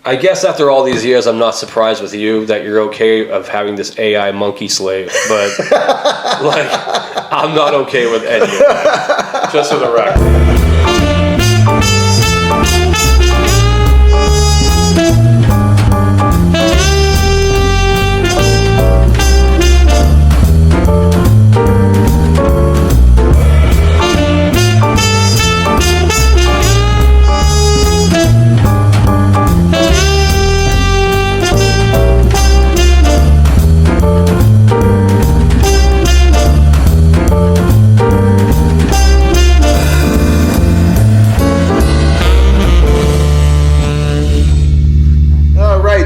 I guess after all these years, I'm not surprised with you that you're okay of having this AI monkey slave, but like, I'm not okay with any of it. Just for the record.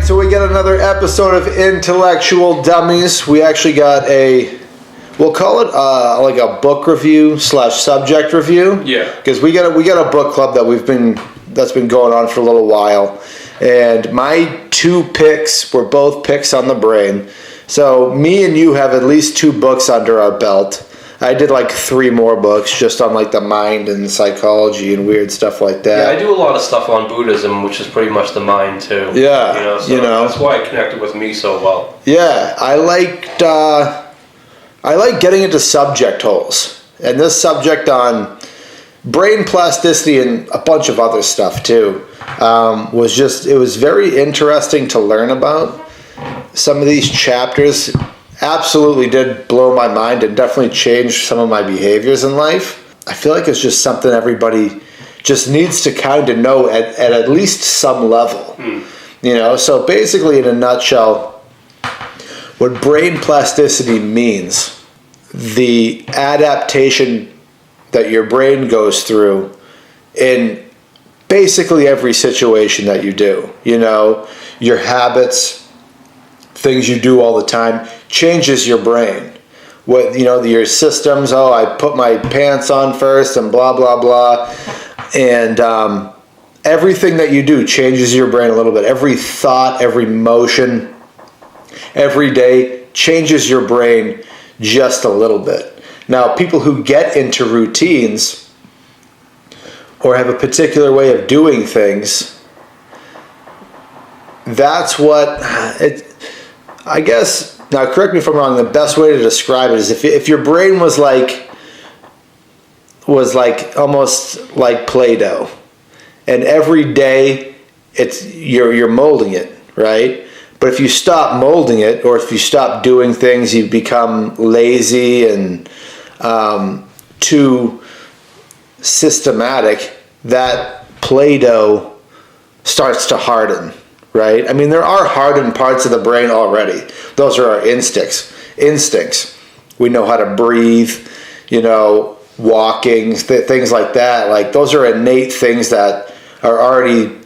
So we got another episode of Intellectual Dummies. We actually got we'll call it like a book review / subject review. Yeah. Because we got a book club that's been going on for a little while, and my 2 picks were both picks on the brain. So me and you have at least 2 books under our belt. I did like 3 more books just on like the mind and psychology and weird stuff like that. Yeah, I do a lot of stuff on Buddhism, which is pretty much the mind too. Yeah, that's why it connected with me so well. Yeah, I like getting into subject holes, and this subject on brain plasticity and a bunch of other stuff too it was very interesting to learn about. Some of these chapters absolutely did blow my mind and definitely changed some of my behaviors in life. I feel like it's just something everybody just needs to kind of know at least some level. So basically in a nutshell, what brain plasticity means, the adaptation that your brain goes through in basically every situation that you do. Your habits, things you do all the time, changes your brain. Your systems, I put my pants on first and blah blah blah, and everything that you do changes your brain a little bit. Every thought, every motion, every day changes your brain just a little bit. Now, people who get into routines or have a particular way of doing things, that's what I guess. Now, correct me if I'm wrong. The best way to describe it is if your brain was like almost like Play-Doh, and every day you're molding it, right? But if you stop molding it, or if you stop doing things, you become lazy and too systematic. That Play-Doh starts to harden. Right? I mean, there are hardened parts of the brain already. Those are our instincts. We know how to breathe, walking, things like that. Like, those are innate things that are already,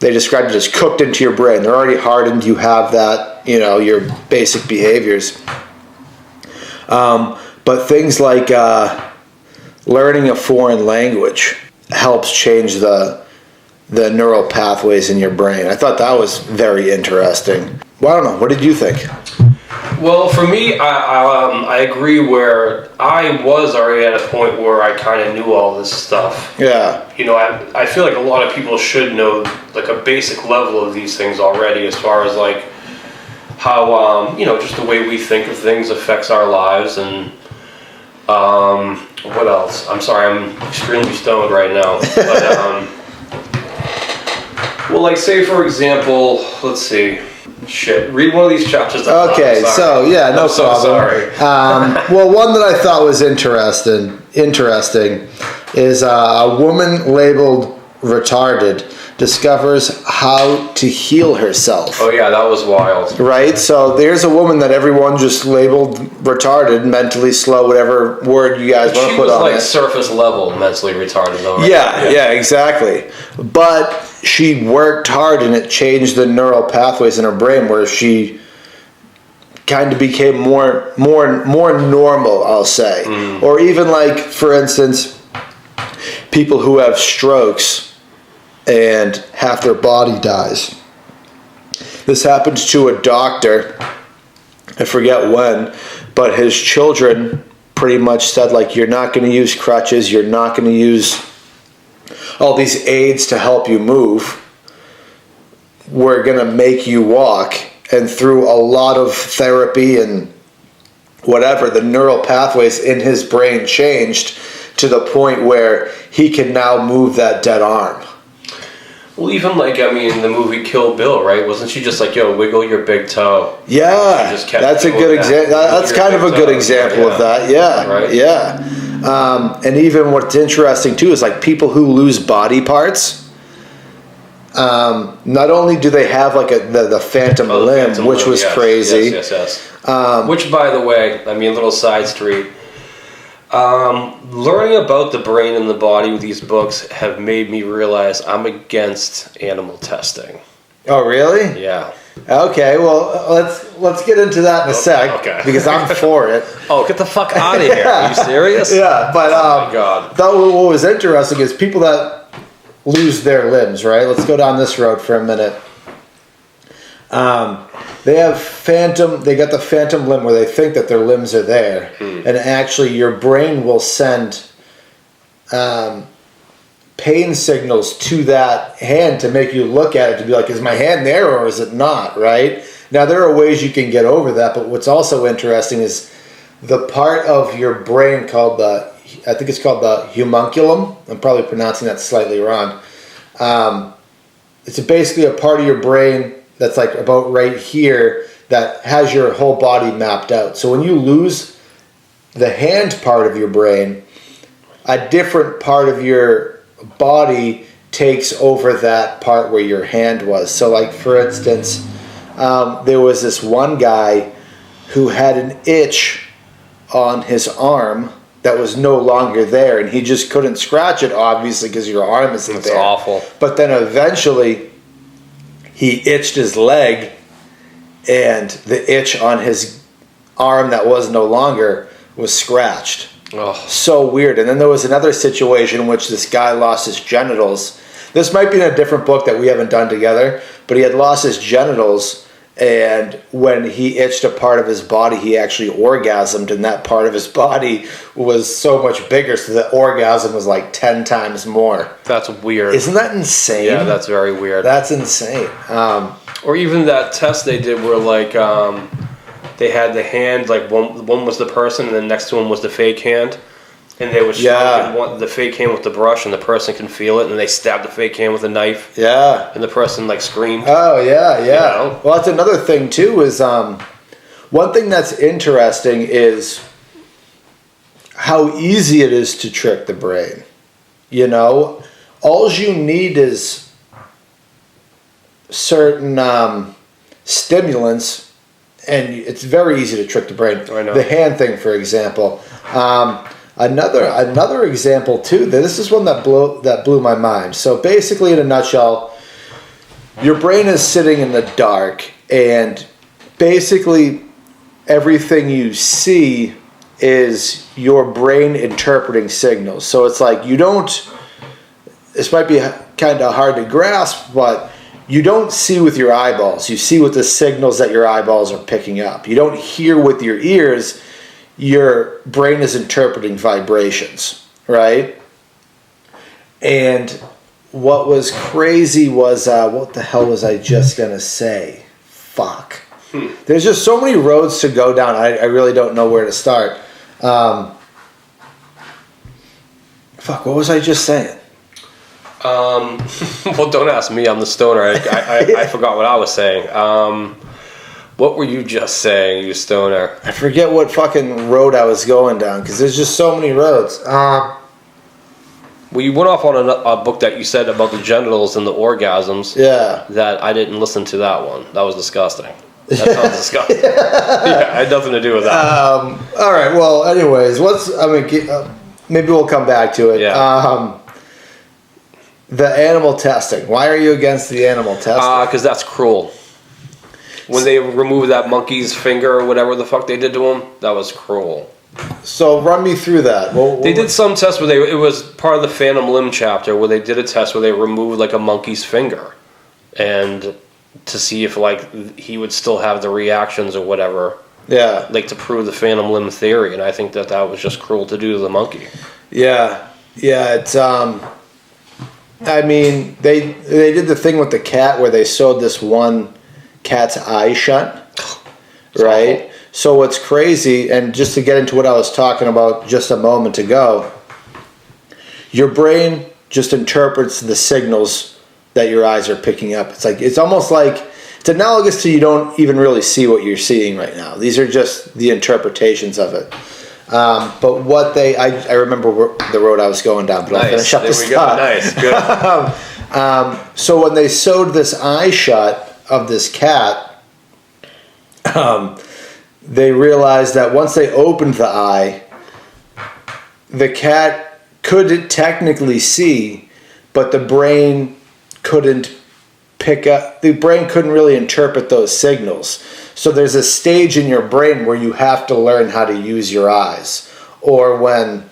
they describe it as cooked into your brain. They're already hardened. You have that, your basic behaviors. But things like learning a foreign language helps change the neural pathways in your brain. I thought that was very interesting. Well, I don't know. What did you think? Well, for me, I agree where I was already at a point where I kind of knew all this stuff. Yeah. I feel like a lot of people should know like a basic level of these things already, as far as like how, just the way we think of things affects our lives. And what else? I'm sorry, I'm extremely stoned right now. But well, like, say, for example, let's see. Read one of these chapters. Okay, so, yeah, no problem. Sorry. Well, one that I thought was interesting is a woman labeled retarded discovers how to heal herself. Oh, yeah, that was wild. Right? So there's a woman that everyone just labeled retarded, mentally slow, whatever word you guys want to put on it. She was like surface level mentally retarded, though, right? Yeah, exactly. But she worked hard and it changed the neural pathways in her brain where she kind of became more normal, I'll say. Or even like, for instance, people who have strokes and half their body dies. This happened to a doctor, I forget when, but his children pretty much said, like, you're not going to use crutches, you're not going to use all these aids to help you move. we're going to make you walk. And through a lot of therapy and whatever, the neural pathways in his brain changed to the point where he can now move that dead arm. Well, even like, I mean, the movie Kill Bill, right? Wasn't she just like, yo, wiggle your big toe? Yeah, She just kept that's a doing good that. example. That's kind of a good toe. example of that. Yeah, Right. yeah. And even what's interesting too is like people who lose body parts. Not only do they have like the phantom limb, Phantom which limb, was yes, crazy. Yes. Which, by the way, I mean, little side street. Learning about the brain and the body with these books have made me realize I'm against animal testing. Oh, really? Yeah. Okay, well, let's get into that in a sec, okay. because I'm for it. Oh, get the fuck out of here. Are you serious? Yeah, but oh my God. what was interesting is people that lose their limbs, right? Let's go down this road for a minute. They got the phantom limb where they think that their limbs are there. And actually your brain will send pain signals to that hand to make you look at it to be like, is my hand there or is it not, right? Now there are ways you can get over that, but what's also interesting is the part of your brain called I think it's called the homunculum. I'm probably pronouncing that slightly wrong. It's basically a part of your brain that's like about right here that has your whole body mapped out. So when you lose the hand part of your brain, a different part of your body takes over that part where your hand was. So like for instance, there was this one guy who had an itch on his arm that was no longer there, and he just couldn't scratch it, obviously, because your arm isn't there. That's awful. But then eventually, he itched his leg, and the itch on his arm that was no longer was scratched. Oh. So weird. And then there was another situation in which this guy lost his genitals. This might be in a different book that we haven't done together, but he had lost his genitals, and when he itched a part of his body, he actually orgasmed, and that part of his body was so much bigger, so the orgasm was like 10 times more. That's weird. Isn't that insane? Yeah, that's very weird. That's insane. Or even that test they did where like they had the hand, like one was the person and the next to him was the fake hand. And they would stroke the fake hand with the brush, and the person can feel it, and they stab the fake hand with a knife. Yeah. And the person like screamed. Oh yeah. You know? Well, that's another thing too. Is one thing that's interesting is how easy it is to trick the brain. You know, all you need is certain stimulants, and it's very easy to trick the brain. I know. The hand thing, for example. Another example too. This is one that blew my mind. So basically, in a nutshell, your brain is sitting in the dark, and basically everything you see is your brain interpreting signals. So it's like you don't. This might be kind of hard to grasp, but you don't see with your eyeballs. You see with the signals that your eyeballs are picking up. You don't hear with your ears. Your brain is interpreting vibrations, right? And what was crazy was, what the hell was I just going to say? Fuck. There's just so many roads to go down. I really don't know where to start. Fuck, what was I just saying? Well, don't ask me. I'm the stoner. I forgot what I was saying. What were you just saying, you stoner? I forget what fucking road I was going down, because there's just so many roads. Well, you went off on a book that you said about the genitals and the orgasms. Yeah. That I didn't listen to that one. That was disgusting. That sounds disgusting. Yeah, it had nothing to do with that. All right. Well, anyways, maybe we'll come back to it. Yeah. The animal testing. Why are you against the animal testing? Because that's cruel. When they removed that monkey's finger or whatever the fuck they did to him, that was cruel. So run me through that. They did some test where it was part of the Phantom Limb chapter where they did a test where they removed like a monkey's finger, and to see if like he would still have the reactions or whatever. Yeah. Like to prove the Phantom Limb theory, and I think that was just cruel to do to the monkey. Yeah. Yeah. It's I mean, they did the thing with the cat where they sewed this one cat's eye shut, right? Awful. So what's crazy, and just to get into what I was talking about just a moment ago, your brain just interprets the signals that your eyes are picking up. It's almost like, it's analogous to you don't even really see what you're seeing right now. These are just the interpretations of it. But what I remember the road I was going down, but I'll finish up this thought. Nice, good. So when they sewed this eye shut of this cat, they realized that once they opened the eye, the cat could technically see, but the brain couldn't really interpret those signals. So there's a stage in your brain where you have to learn how to use your eyes, or when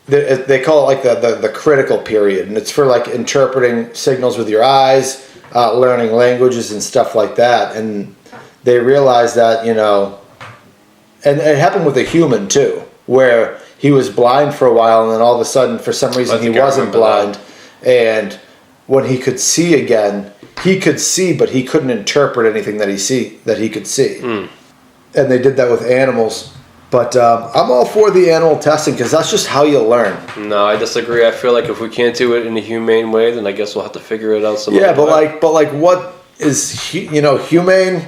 they call it like the critical period, and it's for like interpreting signals with your eyes, learning languages and stuff like that. And they realized that, and it happened with a human too, where he was blind for a while, and then all of a sudden, for some reason, he wasn't blind. And when he could see again, he could see, but he couldn't interpret anything that he could see. And they did that with animals. But I'm all for the animal testing because that's just how you learn. No, I disagree. I feel like if we can't do it in a humane way, then I guess we'll have to figure it out some other way. But what is humane?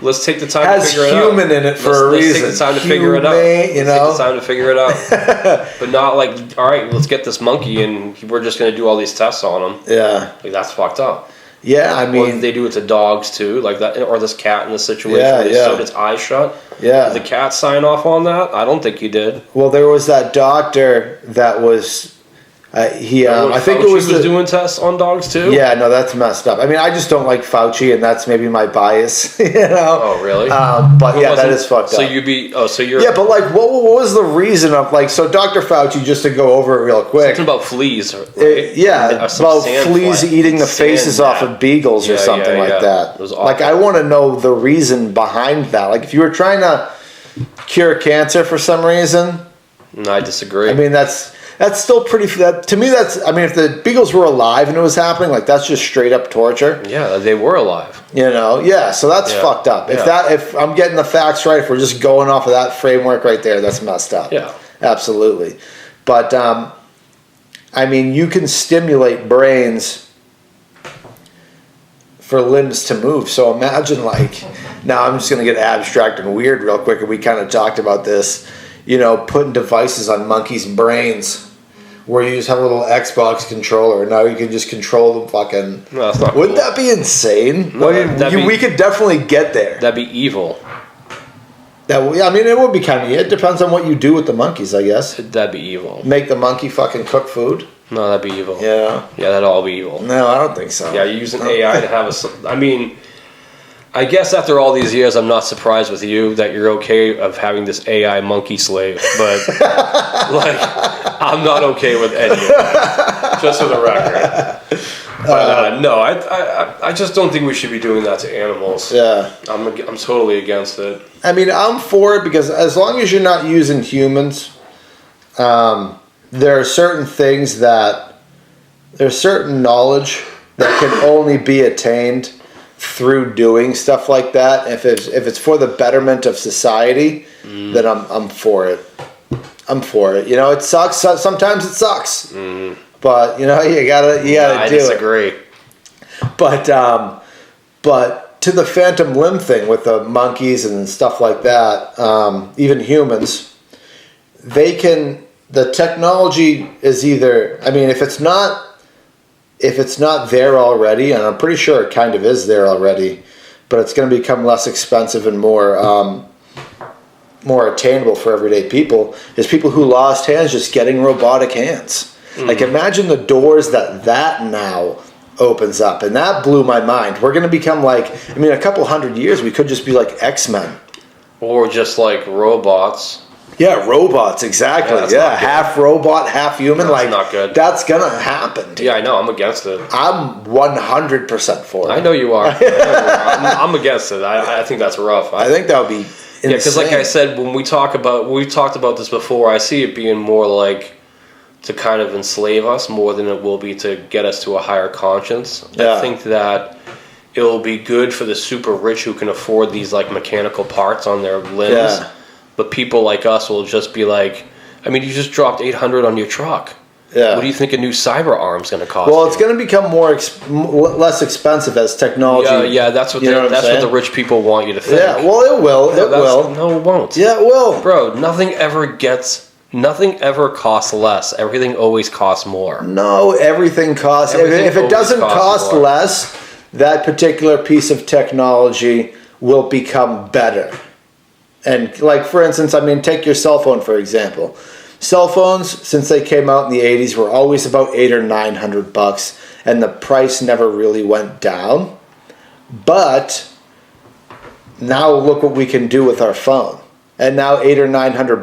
Let's take the time to figure it out. Has human in it for a reason. Let's take the time to figure it out. Let's take the time to figure it out. But not like, all right, let's get this monkey and we're just going to do all these tests on him. Yeah. Like, that's fucked up. Yeah, I mean... Or they do it to dogs, too, like that, or this cat in this situation where they sewed its eye shut. Yeah. Did the cat sign off on that? I don't think he did. Well, there was that doctor that was... I think it was doing tests on dogs too. Yeah, no, that's messed up. I mean, I just don't like Fauci, and that's maybe my bias, Oh, really? But yeah, that is fucked up. So you're. Yeah, but like, what was the reason of like? So Dr. Fauci, just to go over it real quick. Something about fleas. Right? About fleas eating the faces off of beagles or something like that. It was awful. Like, I want to know the reason behind that. Like, if you were trying to cure cancer for some reason. No, I disagree. I mean, that's still pretty. To me, I mean, if the beagles were alive and it was happening, like, that's just straight up torture. Yeah, they were alive. So that's fucked up. If I'm getting the facts right, if we're just going off of that framework right there, that's messed up. Yeah, absolutely. But I mean, you can stimulate brains for limbs to move. So imagine, like, now I'm just gonna get abstract and weird real quick, and we kind of talked about this. Putting devices on monkeys' brains where you just have a little Xbox controller. Now you can just control them fucking... No, that's not Wouldn't that be insane? No, we could definitely get there. That'd be evil. It would be kind of... It depends on what you do with the monkeys, I guess. That'd be evil. Make the monkey fucking cook food? No, that'd be evil. Yeah. Yeah, that'd all be evil. No, I don't think so. Yeah, you're using AI to have a... I mean... I guess after all these years, I'm not surprised with you that you're okay of having this AI monkey slave, but like, I'm not okay with any of it, just for the record. But no, I just don't think we should be doing that to animals. Yeah, I'm totally against it. I mean, I'm for it because as long as you're not using humans, there are certain things there's certain knowledge that can only be attained through doing stuff like that. If it's for the betterment of society, then I'm for it. I'm for it. It sucks. Sometimes it sucks, but you gotta do it. I disagree. But to the phantom limb thing with the monkeys and stuff like that, even humans, the technology is either. I mean, if it's not there already, and I'm pretty sure it kind of is there already, but it's going to become less expensive and more attainable for everyday people, is people who lost hands just getting robotic hands. Like, imagine the doors that now opens up, and that blew my mind. We're going to become like, a couple 100 years, we could just be like X-Men. Or just like robots. Yeah, robots, exactly. Yeah, half robot, half human. That's not good. That's going to happen. Yeah, I know. I'm against it. I'm 100% for it. I know you are. I'm against it. I think that's rough. I think that would be insane. Yeah, because like I said, when we talked about this before, I see it being more like to kind of enslave us more than it will be to get us to a higher conscience. Yeah. I think that it will be good for the super rich who can afford these like mechanical parts on their limbs. Yeah. But people like us will just be like, I mean, you just dropped $800 on your truck. Yeah. What do you think a new cyber arm's going to cost? Well, it's going to become less expensive as technology. Yeah, that's what what the rich people want you to think. Yeah, well, it will. No, it won't. Yeah, it will. Bro, nothing ever costs less. Everything always costs more. No, everything costs. If it doesn't cost less, that particular piece of technology will become better. And like, for instance, I mean, take your cell phone, for example. Cell phones, since they came out in the 80s, were always about $800 or $900, and the price never really went down. But now look what we can do with our phone. And now $800 or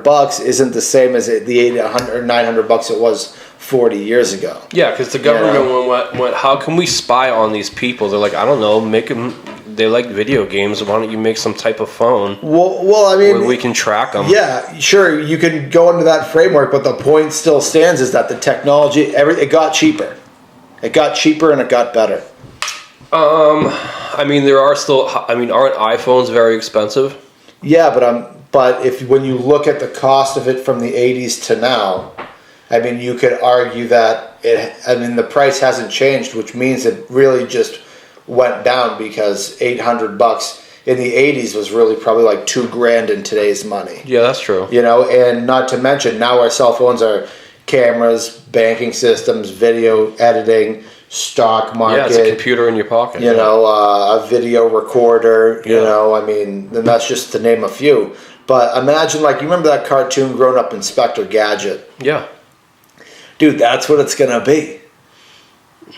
$900 isn't the same as the $800 or $900 it was 40 years ago. Yeah, because the government went, how can we spy on these people? They're like, I don't know, make them. They like video games. Why don't you make some type of phone? Well, I mean, where we can track them. Yeah, sure, you can go into that framework, but the point still stands is that the technology, it got cheaper. It got cheaper and it got better. I mean, aren't iPhones very expensive? Yeah, but when you look at the cost of it from the 80s to now, I mean, you could argue that the price hasn't changed, which means it really just went down, because $800 in the 80s was really probably like $2,000 in today's money. Yeah, that's true. And not to mention, now our cell phones are cameras, banking systems, video editing, stock market. Yeah, it's a computer in your pocket. A video recorder. And that's just to name a few. But imagine, like, you remember that cartoon Grown Up Inspector Gadget? Yeah. Dude, that's what it's gonna be.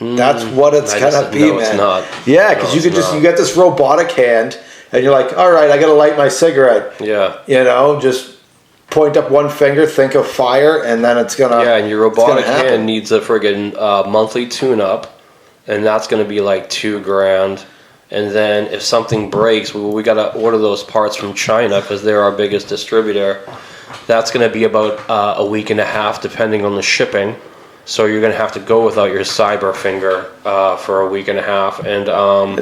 That's what it's gonna be, man. It's not. Yeah, because you get this robotic hand, and you're like, all right, I gotta light my cigarette. Yeah. Just point up one finger, think of fire, and then it's gonna. Yeah, and your robotic hand needs a friggin' monthly tune-up, and that's gonna be like $2,000. And then if something breaks, we gotta order those parts from China because they're our biggest distributor. That's gonna be about a week and a half, depending on the shipping. So you're gonna have to go without your cyber finger for a week and a half, and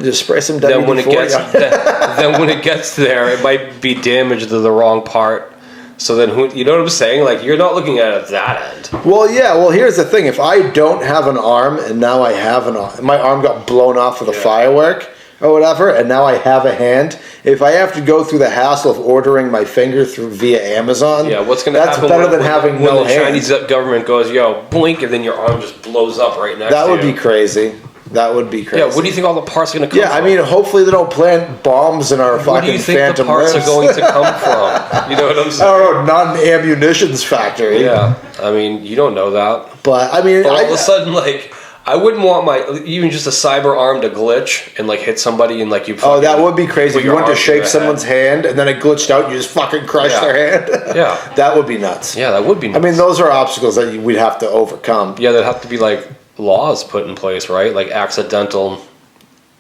just spray some WD-40. Then when it gets there, it might be damaged to the wrong part. So then, you know what I'm saying? Like, you're not looking at it at that end. Well, yeah. Well, here's the thing: if I don't have an arm, and now I have an arm, my arm got blown off with a firework or whatever, and now I have a hand. If I have to go through the hassle of ordering my finger via Amazon, what's going to happen? That's better than having no hand. When the Chinese government goes, yo, blink, and then your arm just blows up right next to you. That would be crazy. That would be crazy. Yeah, what do you think all the parts are going to come from? Yeah, I mean, hopefully they don't plant bombs in our fucking Phantom Where do you think the parts are going to come from? You know what I'm saying? I don't know, not an ammunitions factory. Yeah, I mean, you don't know that. But, I mean... all of a sudden, like... I wouldn't want even just a cyber arm to glitch and like hit somebody and like you. Oh, that would be crazy. If you went to shake someone's hand and then it glitched out, and you just fucking crushed their hand. Yeah, that would be nuts. Yeah, that would be nuts. I mean, those are obstacles that we'd have to overcome. Yeah, there'd have to be like laws put in place, right? Like accidental.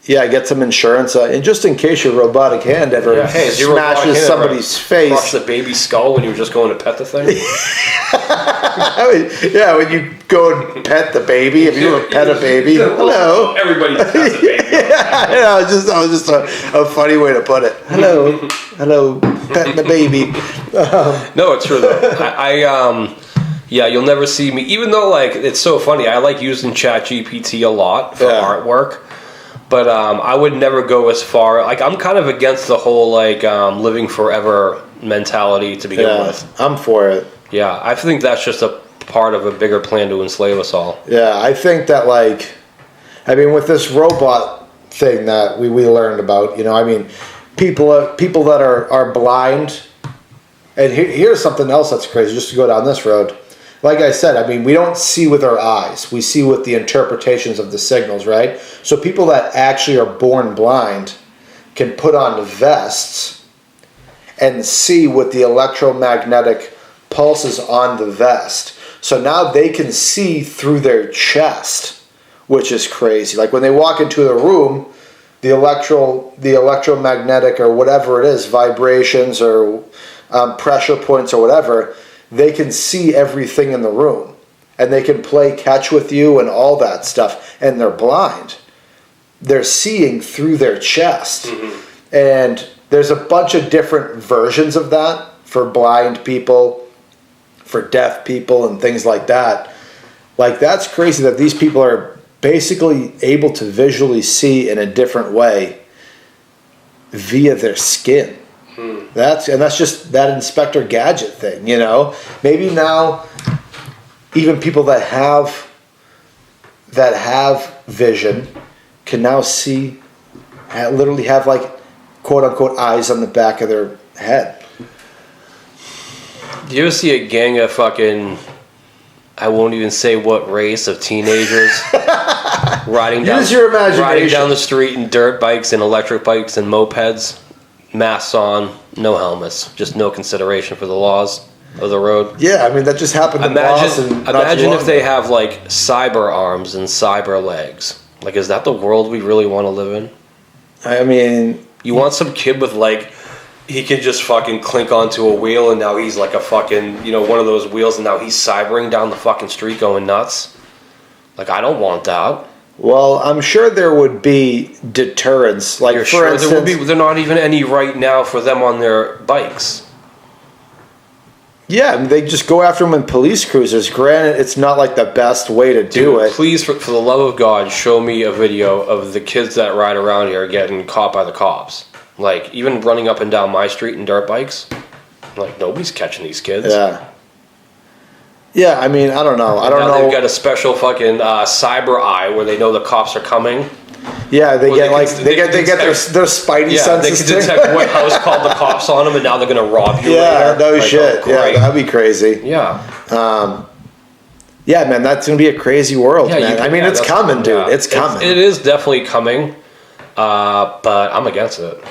Yeah, get some insurance, and just in case your robotic hand ever smashes somebody's face. Crush the baby's skull when you were just going to pet the thing. Yeah, when you go and pet the baby, if you ever pet a baby, hello. Everybody pets a baby. Yeah, that was just a funny way to put it. Hello, petting the baby. No, it's true though. Yeah, you'll never see me. Even though like it's so funny, I like using ChatGPT a lot for artwork. But I would never go as far. Like, I'm kind of against the whole like living forever mentality to begin with. I'm for it. Yeah, I think that's just a part of a bigger plan to enslave us all. Yeah, I think that with this robot thing that we learned about, people that are blind. And here's something else that's crazy. Just to go down this road. Like I said, we don't see with our eyes. We see with the interpretations of the signals, right? So people that actually are born blind can put on vests and see with the electromagnetic pulses on the vest. So now they can see through their chest, which is crazy. Like when they walk into the room, the electromagnetic or whatever it is, vibrations or pressure points or whatever, they can see everything in the room. and they can play catch with you and all that stuff, and they're blind. They're seeing through their chest. Mm-hmm. And there's a bunch of different versions of that for blind people, for deaf people, and things like that. Like, that's crazy that these people are basically able to visually see in a different way via their skin. That's just that Inspector Gadget thing, you know. Maybe now, even people that have vision can now see, literally have like quote unquote eyes on the back of their head. Do you ever see a gang of fucking, I won't even say what race, of teenagers riding down the street in dirt bikes and electric bikes and mopeds, masks on, no helmets, just no consideration for the laws of the road? Yeah, I mean, that just happened in Boston. Imagine if they have like cyber arms and cyber legs. Like, is that the world we really want to live in? I mean, you want some kid with like, he can just fucking clink onto a wheel and now he's like a fucking, you know, one of those wheels and now he's cybering down the fucking street going nuts. Like, I don't want that. Well, I'm sure there would be deterrents. Like, for instance, there would be. There are not even any right now for them on their bikes. Yeah, I mean, they just go after them in police cruisers. Granted, it's not like the best way to do it. Please, for the love of God, show me a video of the kids that ride around here getting caught by the cops. Like, even running up and down my street in dirt bikes. Like, nobody's catching these kids. Yeah. Yeah, I mean, I don't know. I don't know. They've got a special fucking cyber eye where they know the cops are coming. Yeah, they get their spidey senses. They can detect what house called the cops on them, and now they're gonna rob you. Yeah, later. no like, shit. Oh, yeah, that'd be crazy. Yeah. Yeah, man, that's gonna be a crazy world, man. I mean, it's coming, dude. Yeah. It's coming. It is definitely coming, but I'm against it.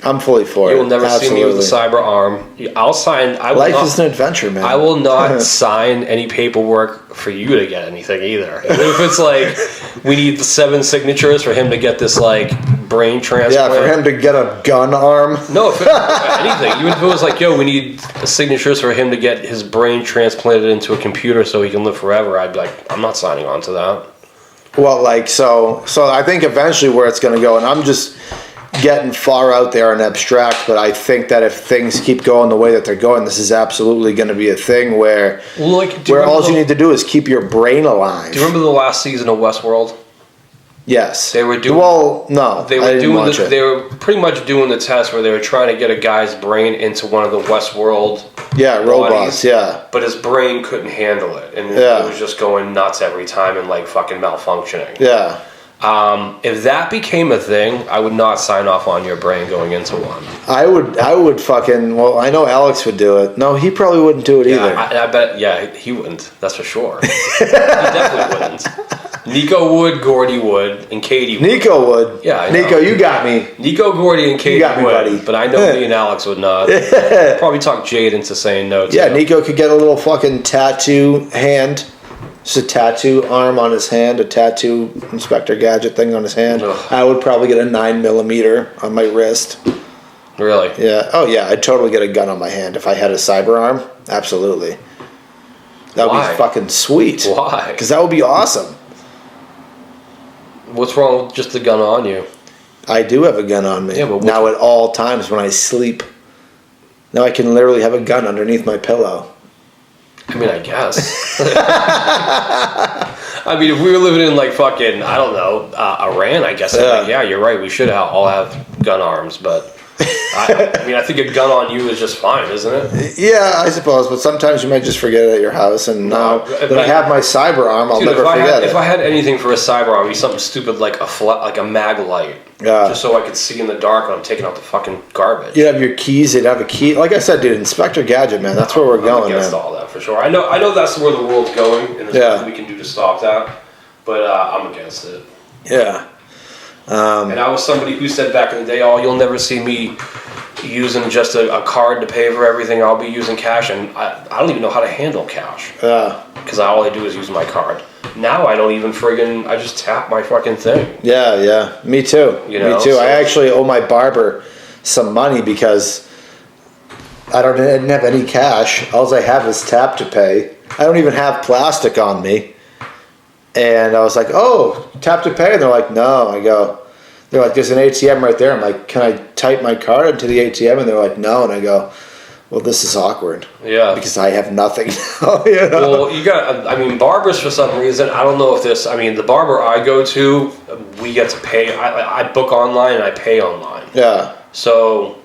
I'm fully for it. You will never see me with a cyber arm. I'll sign. Life is an adventure, man. I will not sign any paperwork for you to get anything either. If it's like, we need 7 signatures for him to get this like brain transplant. Yeah, for him to get a gun arm. No, anything. Even if it was like, yo, we need signatures for him to get his brain transplanted into a computer so he can live forever, I'd be like, I'm not signing on to that. Well, like, so I think eventually where it's going to go, and I'm just getting far out there and abstract, but I think that if things keep going the way that they're going, this is absolutely going to be a thing where all you need to do is keep your brain alive. Do you remember the last season of Westworld? Yes. They were doing. Well, no, they were They were pretty much doing the test where they were trying to get a guy's brain into one of the Westworld. Yeah, robots. Yeah. But his brain couldn't handle it, and it was just going nuts every time and like fucking malfunctioning. Yeah. If that became a thing, I would not sign off on your brain going into one. I would fucking, well, I know Alex would do it. No, he probably wouldn't do it either. I bet, he wouldn't. That's for sure. He definitely wouldn't. Nico would, Gordy would, and Katie would. Nico would. Yeah, I know. Nico, you got me. Nico, Gordy, and Katie would. Buddy. But I know me and Alex would not. Probably talk Jade into saying no, too. Yeah, Nico could get a little fucking tattoo hand. Just a tattoo arm on his hand, a tattoo Inspector Gadget thing on his hand. Ugh. I would probably get a 9mm on my wrist. Really? Yeah. Oh, yeah. I'd totally get a gun on my hand if I had a cyber arm. Absolutely. That would be fucking sweet. Why? Because that would be awesome. What's wrong with just the gun on you? I do have a gun on me. Yeah, but now at all times when I sleep. Now I can literally have a gun underneath my pillow. I mean, I guess. I mean, if we were living in, like, fucking, I don't know, Iran, I guess. Like, yeah, you're right. We should all have gun arms, but I think a gun on you is just fine, isn't it? Yeah, I suppose. But sometimes you might just forget it at your house. And now that I have my cyber arm, I'll never forget it. If I had anything for a cyber arm, it'd be something stupid like a mag light. Yeah. Just so I could see in the dark when I'm taking out the fucking garbage. You'd have your keys. You'd have a key. Like I said, dude, Inspector Gadget, man. That's where we're going, I'm against all that, for sure. I know that's where the world's going, and there's nothing we can do to stop that. But I'm against it. Yeah. And I was somebody who said back in the day, you'll never see me using just a card to pay for everything. I'll be using cash, and I don't even know how to handle cash. Yeah. Because all I do is use my card. Now I don't even I just tap my fucking thing. Yeah. Me too. Me too. So I actually owe my barber some money because I didn't have any cash. All I have is tap to pay. I don't even have plastic on me. And I was like, oh, tap to pay. And they're like, no. They're like, there's an ATM right there. I'm like, can I type my card into the ATM? And they're like, no. And I go, well, this is awkward. Yeah. Because I have nothing now. Well, barbers for some reason, I don't know if this, the barber I go to, we get to pay. I book online and I pay online. Yeah. So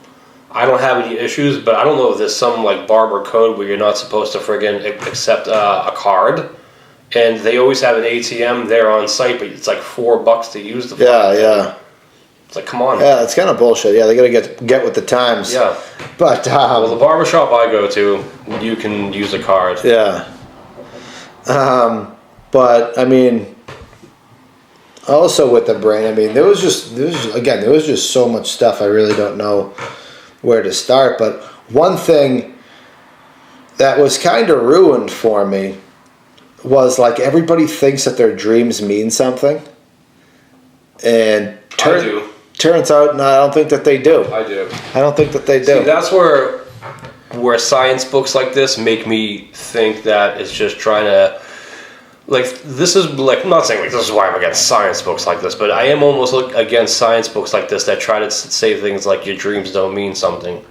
I don't have any issues, but I don't know if there's some like barber code where you're not supposed to friggin' accept a card. And they always have an ATM there on site, but it's like $4 to use the phone. Yeah. It's like, come on. Yeah, it's kind of bullshit. Yeah, they got to get with the times. Yeah. But well, the barbershop I go to, you can use a card. Yeah. But also with the brain, there was just so much stuff. I really don't know where to start. But one thing that was kind of ruined for me was like everybody thinks that their dreams mean something, and turns out, no, I don't think that they do. I do. I don't think that they do. See, that's where science books like this make me think that it's just trying to, like, this is like, I'm not saying like this is why I'm against science books like this, but I am almost against science books like this that try to say things like your dreams don't mean something,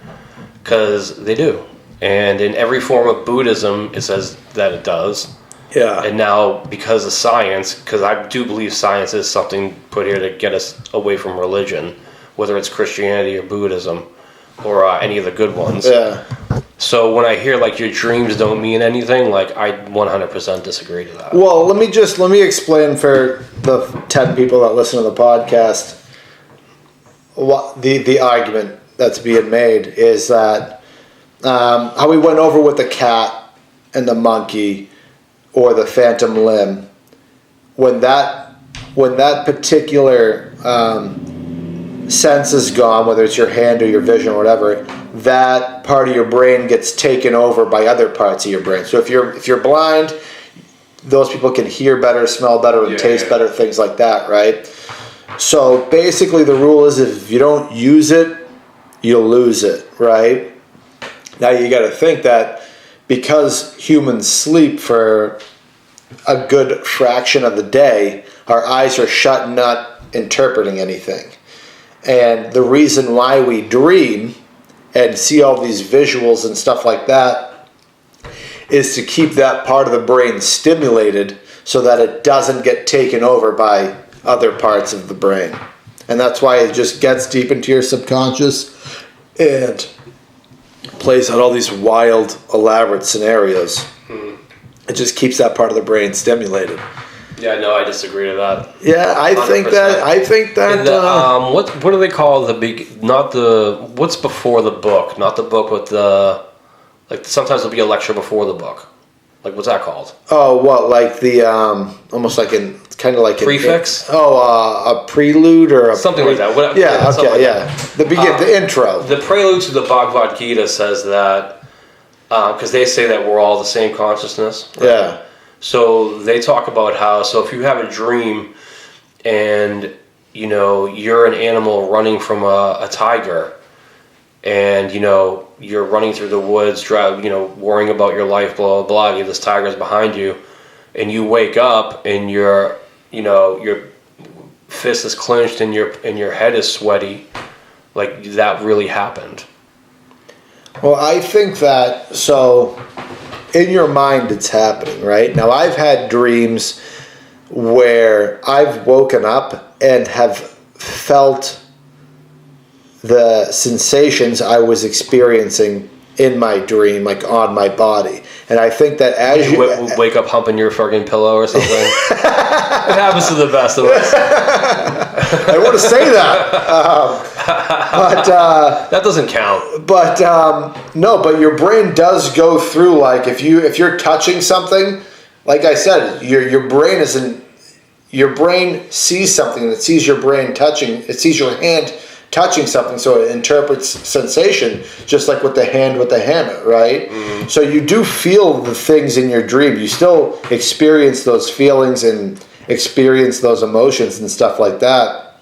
because they do. And in every form of Buddhism, it says that it does. Yeah. And now, because of science, because I do believe science is something put here to get us away from religion, whether it's Christianity or Buddhism or any of the good ones. Yeah. So when I hear like your dreams don't mean anything, like I 100% disagree to that. Well, let me explain for the 10 people that listen to the podcast what the argument that's being made is that how we went over with the cat and the monkey or the phantom limb, when that particular sense is gone, whether it's your hand or your vision or whatever, that part of your brain gets taken over by other parts of your brain. So if you're blind, those people can hear better, smell better, and taste better, things like that, right? So basically the rule is if you don't use it, you'll lose it, right? Now you got to think that because humans sleep for a good fraction of the day, our eyes are shut, not interpreting anything. And the reason why we dream and see all these visuals and stuff like that is to keep that part of the brain stimulated so that it doesn't get taken over by other parts of the brain. And that's why it just gets deep into your subconscious and plays out all these wild, elaborate scenarios. It just keeps that part of the brain stimulated. Yeah, no, I disagree with that. Yeah, I think that. And what do they call what's before the book? Not the book with the, like, sometimes there'll be a lecture before the book. Like, what's that called? Oh, what, like the almost like kind of like prefix? A prelude or something like that. Yeah, okay, yeah. The intro. The prelude to the Bhagavad Gita says that because they say that we're all the same consciousness. Right? Yeah. So they talk about how, so if you have a dream and, you're an animal running from a tiger and, you're running through the woods, worrying about your life, blah, blah, blah, this tiger's behind you, and you wake up and your fist is clenched and your head is sweaty, like that really happened. Well, I think that, so in your mind it's happening, right? Now, I've had dreams where I've woken up and have felt the sensations I was experiencing in my dream, like on my body. And I think that as you wake up humping your fucking pillow or something, it happens to the best of us. I want to say that, but that doesn't count. But no, but your brain does go through, like if you're touching something, like I said, your brain sees something, that sees your brain touching, it sees your hand touching something, so it interprets sensation, just like with the hammer, right? Mm-hmm. So you do feel the things in your dream. You still experience those feelings and experience those emotions and stuff like that.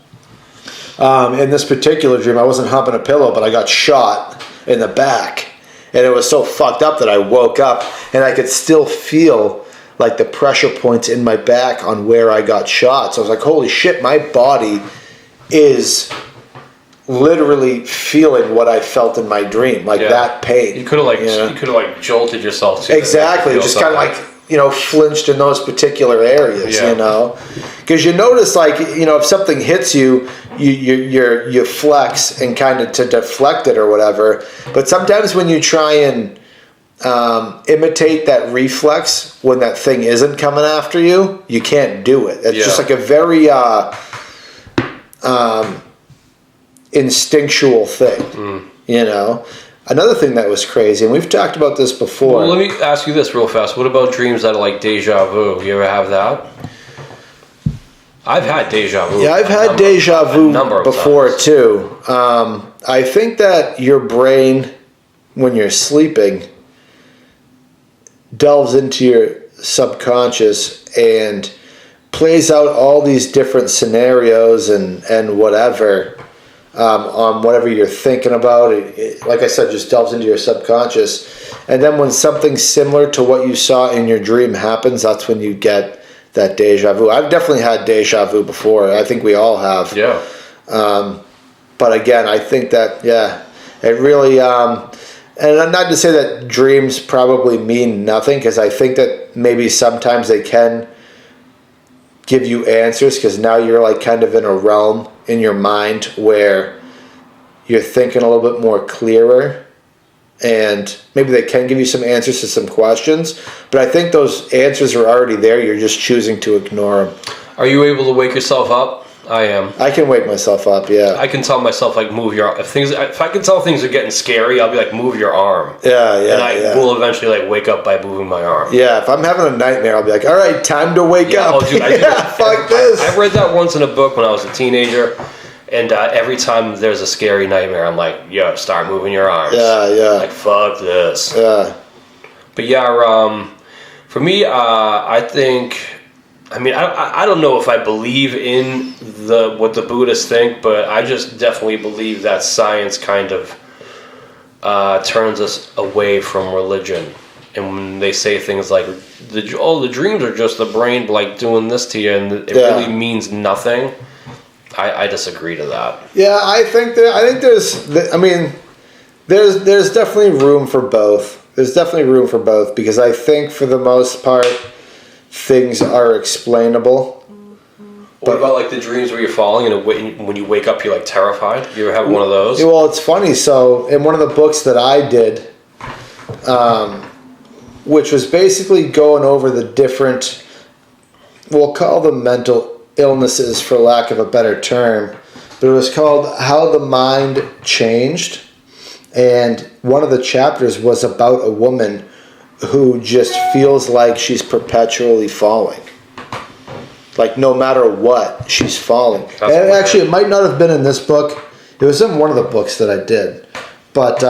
In this particular dream, I wasn't humping a pillow, but I got shot in the back. And it was so fucked up that I woke up and I could still feel like the pressure points in my back on where I got shot. So I was like, holy shit, my body is literally feeling what I felt in my dream, like that pain. You could have jolted yourself too. Exactly, just kind of like flinched in those particular areas. Because you notice, like, if something hits you, you flex and kind of to deflect it or whatever. But sometimes when you try and imitate that reflex when that thing isn't coming after you, you can't do it. It's just like a very instinctual thing, Another thing that was crazy, and we've talked about this before. Well, let me ask you this real fast. What about dreams that are like deja vu? You ever have that? I've had deja vu. Yeah, I've had deja vu before too. I think that your brain, when you're sleeping, delves into your subconscious and plays out all these different scenarios and whatever on whatever you're thinking about. It, like I said, just delves into your subconscious. And then when something similar to what you saw in your dream happens, that's when you get that deja vu. I've definitely had deja vu before. I think we all have. Yeah. But again, I think that, it really... and I'm not to say that dreams probably mean nothing, because I think that maybe sometimes they can give you answers, because now you're like kind of in a realm in your mind where you're thinking a little bit more clearer, and maybe they can give you some answers to some questions, but I think those answers are already there. You're just choosing to ignore them. Are you able to wake yourself up? I am. I can wake myself up, yeah. I can tell myself, like, move your... If I can tell things are getting scary, I'll be like, move your arm. Yeah. And I will eventually, like, wake up by moving my arm. Yeah, if I'm having a nightmare, I'll be like, all right, time to wake up. Oh, dude, I do fuck this. I read that once in a book when I was a teenager, and every time there's a scary nightmare, I'm like, start moving your arms. Yeah. Like, fuck this. Yeah. But for me, I think... I don't know if I believe in what the Buddhists think, but I just definitely believe that science kind of turns us away from religion. And when they say things like, the dreams are just the brain like doing this to you, and it really means nothing, I disagree to that. Yeah, I think there's definitely room for both. There's definitely room for both, because I think for the most part, things are explainable. What about like the dreams where you're falling and when you wake up you're like terrified? You ever have one of those? Well, it's funny. So in one of the books that I did, which was basically going over the different, we'll call them mental illnesses for lack of a better term, but it was called How the Mind Changed. And one of the chapters was about a woman who just feels like she's perpetually falling. Like no matter what, she's falling. And actually, it might not have been in this book. It was in one of the books that I did. But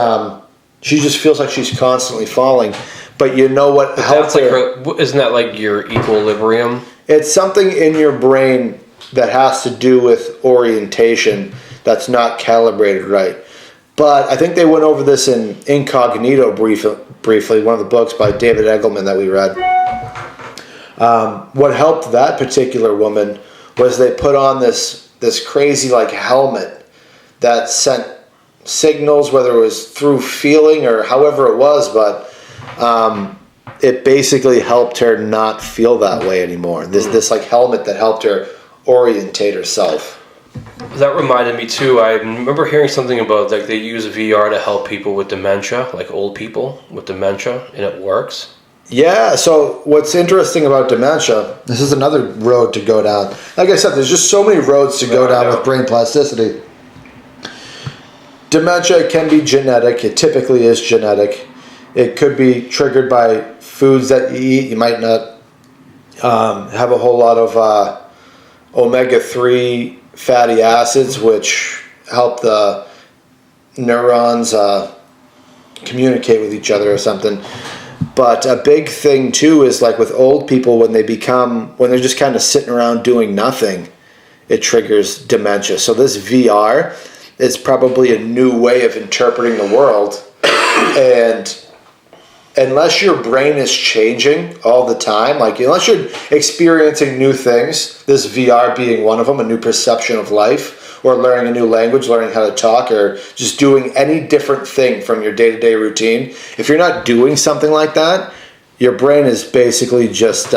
she just feels like she's constantly falling. But you know what helps her? Isn't that like your equilibrium? It's something in your brain that has to do with orientation that's not calibrated right. But I think they went over this in Incognito briefly, one of the books by David Eagleman that we read. What helped that particular woman was they put on this crazy like helmet that sent signals, whether it was through feeling or however it was, but it basically helped her not feel that way anymore. This like helmet that helped her orientate herself. That reminded me too. I remember hearing something about like they use VR to help people with dementia, like old people with dementia, and it works. Yeah. So what's interesting about dementia? This is another road to go down. Like I said, there's just so many roads to go down with brain plasticity. Dementia can be genetic. It typically is genetic. It could be triggered by foods that you eat. You might not have a whole lot of omega-3 fatty acids, which help the neurons communicate with each other or something. But a big thing too is like with old people, when they're just kind of sitting around doing nothing, it triggers dementia. So this VR is probably a new way of interpreting the world, and unless your brain is changing all the time, like unless you're experiencing new things, this VR being one of them, a new perception of life, or learning a new language, learning how to talk, or just doing any different thing from your day-to-day routine, if you're not doing something like that, your brain is basically just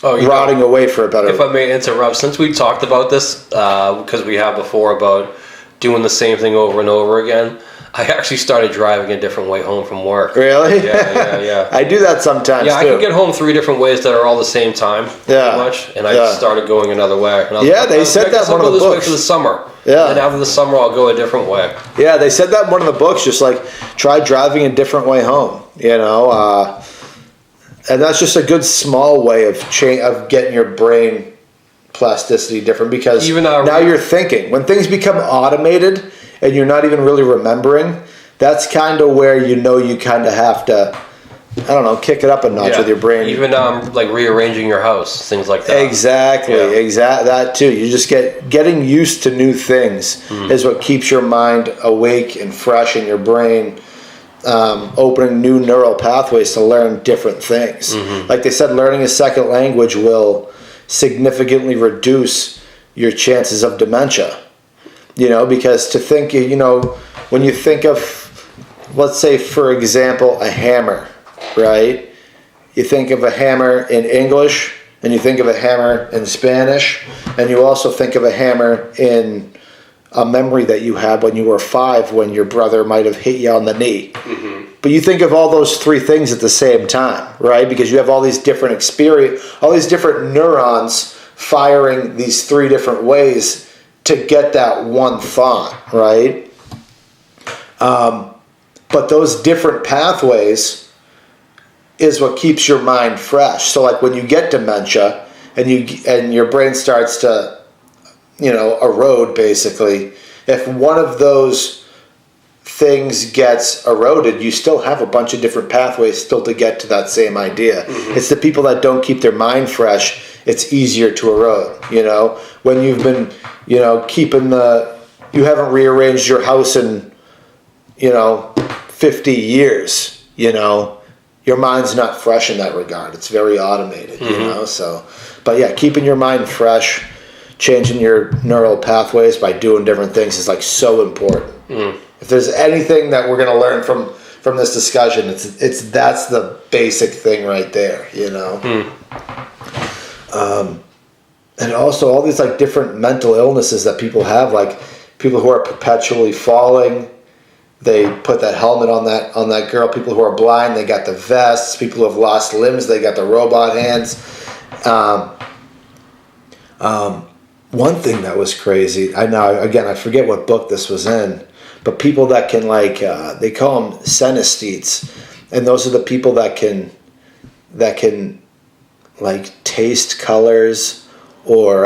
rotting away for a better... If I may interrupt, since we talked about this, because we have before about doing the same thing over and over again, I actually started driving a different way home from work. Really? Yeah. I do that sometimes, too. I can get home 3 different ways that are all the same time, pretty much, and I just started going another way. And they said that in one of the books. I'll go this way for the summer. Yeah. And after the summer, I'll go a different way. Yeah, they said that in one of the books, just like, try driving a different way home, and that's just a good small way of getting your brain plasticity different, because now you're thinking. When things become automated and you're not even really remembering, that's kind of where you kind of have to, I don't know, kick it up a notch with your brain. Even like rearranging your house, things like that. Exactly, that too. You just getting used to new things is what keeps your mind awake and fresh in your brain, opening new neural pathways to learn different things. Like they said, learning a second language will significantly reduce your chances of dementia. Because to think, when you think of, let's say, for example, a hammer, right? You think of a hammer in English, and you think of a hammer in Spanish, and you also think of a hammer in a memory that you had when you were 5, when your brother might have hit you on the knee. But you think of all those 3 things at the same time, right? Because you have all these different all these different neurons firing these 3 different ways to get that one thought, right? But those different pathways is what keeps your mind fresh. So like when you get dementia and your brain starts to, erode, basically, if one of those things gets eroded, you still have a bunch of different pathways still to get to that same idea. It's the people that don't keep their mind fresh, it's easier to erode. When you've been, you haven't rearranged your house in, 50 years, your mind's not fresh in that regard. It's very automated, so, but yeah, keeping your mind fresh, changing your neural pathways by doing different things is like so important. If there's anything that we're going to learn from this discussion, that's the basic thing right there, and also all these like different mental illnesses that people have, like people who are perpetually falling, they put that helmet on that girl. People who are blind, they got the vests. People who have lost limbs, they got the robot hands. One thing that was crazy, I forget what book this was in, but people that can they call them synesthetes, and those are the people that can like taste colors or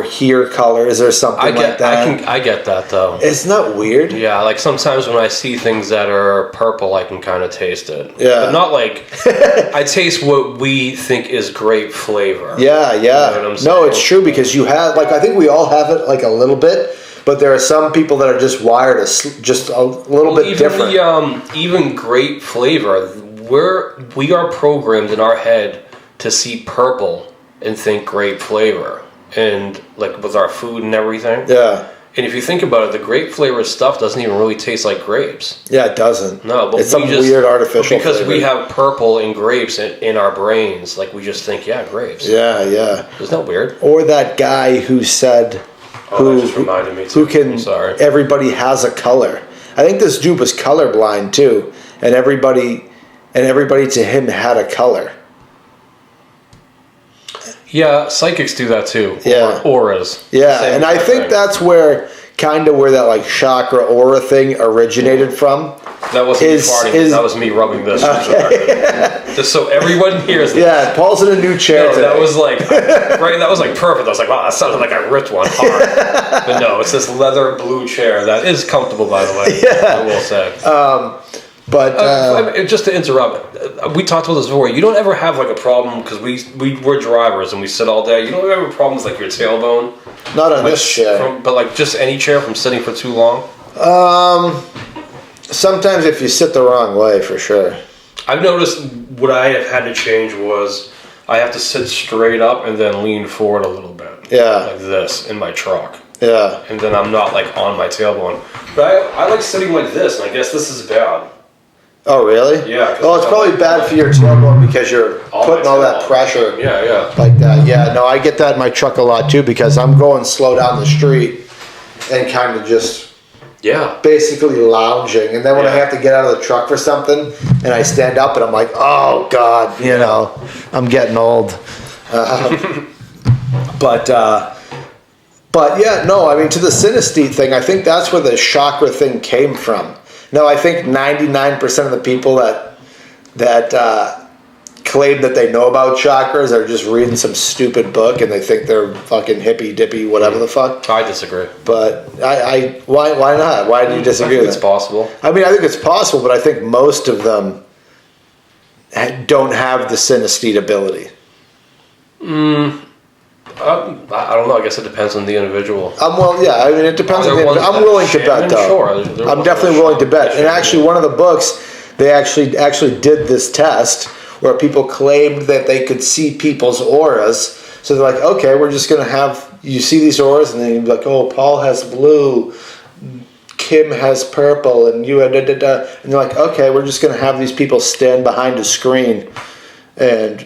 hear colors or something like that. I get that though. It's not weird. Yeah, like sometimes when I see things that are purple, I can kind of taste it. Yeah. But not like, I taste what we think is grape flavor. Yeah. You know what I'm saying? No, it's true, because you have, I think we all have it like a little bit, but there are some people that are just wired just a little bit different. Even grape flavor, we are programmed in our head to see purple and think grape flavor. And like with our food and everything. Yeah. And if you think about it, the grape flavored stuff doesn't even really taste like grapes. Yeah, it doesn't. No, but it's some weird artificial because flavor. we have purple and grapes in our brains, like we just think, grapes. Yeah. Isn't that weird? Or that guy who said, that just reminded me too. I'm sorry. Everybody has a color. I think this dude was colorblind too, and everybody to him had a color. Yeah, psychics do that too. Yeah. Auras. Yeah, and I think that's where that like chakra aura thing originated from. That wasn't me farting. That was me rubbing this. Okay. Just so everyone hears this. Yeah, Paul's in a new chair today. That was like, right, that was like perfect. I was like, wow, that sounded like I ripped one hard. But no, it's this leather blue chair that is comfortable, by the way. Yeah. I will say. But just to interrupt, we talked about this before. You don't ever have like a problem, because we're drivers and we sit all day. You don't ever have problems like your tailbone. Not on this chair, but like just any chair from sitting for too long. Sometimes if you sit the wrong way, for sure. I've noticed what I have had to change was I have to sit straight up and then lean forward a little bit. Yeah. Like this in my truck. Yeah. And then I'm not like on my tailbone. But I like sitting like this, and I guess this is bad. Oh, really? Yeah. Oh, it's probably bad for your tailbone because you're putting all that pressure. Yeah. Like that. Yeah, no, I get that in my truck a lot too because I'm going slow down the street and kind of just basically lounging. And then when I have to get out of the truck for something and I stand up and I'm like, oh, God, you know, I'm getting old. But yeah, no, I mean, to the synesthete thing, I think that's where the chakra thing came from. No, I think 99% of the people that claim that they know about chakras are just reading some stupid book and they think they're fucking hippy dippy, whatever the fuck. I disagree. But why not? Why do you disagree with that? It's possible. I mean, I think it's possible, but I think most of them don't have the synesthete ability. I don't know. I guess it depends on the individual. Well, yeah. I mean, it depends on the individual. I'm willing to bet, though. Sure. I'm definitely willing to bet. And actually, one of the books, they actually did this test where people claimed that they could see people's auras. So they're like, okay, we're just going to have you see these auras, and then you'd be like, oh, Paul has blue, Kim has purple, and you and they're like, okay, we're just going to have these people stand behind a screen, and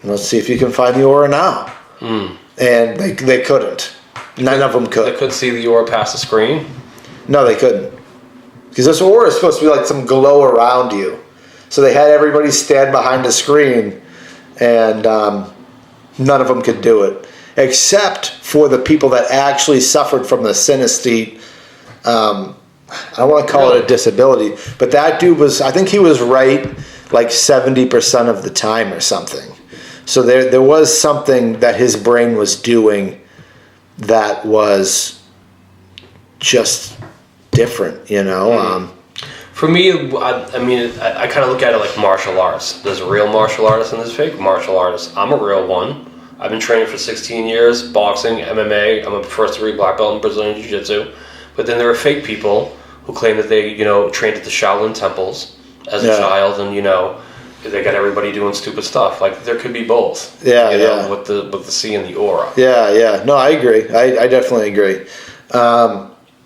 let's see if you can find the aura now. And they couldn't. None of them could. They couldn't see the aura past the screen? No, they couldn't. Because this aura is supposed to be like some glow around you. So they had everybody stand behind a screen, and none of them could do it. Except for the people that actually suffered from the synesthete. I don't want to call it a disability, but that dude I think he was right like 70% of the time or something. So there was something that his brain was doing that was just different, you know. For me, I kind of look at it like martial arts. There's real martial artists and there's fake martial artists. I'm a real one. I've been training for 16 years, boxing, MMA. I'm a first-degree black belt in Brazilian Jiu-Jitsu. But then there are fake people who claim that they, trained at the Shaolin temples as a child, and they got everybody doing stupid stuff. Like, there could be both. With the C and the aura. Yeah. No, I agree. I definitely agree.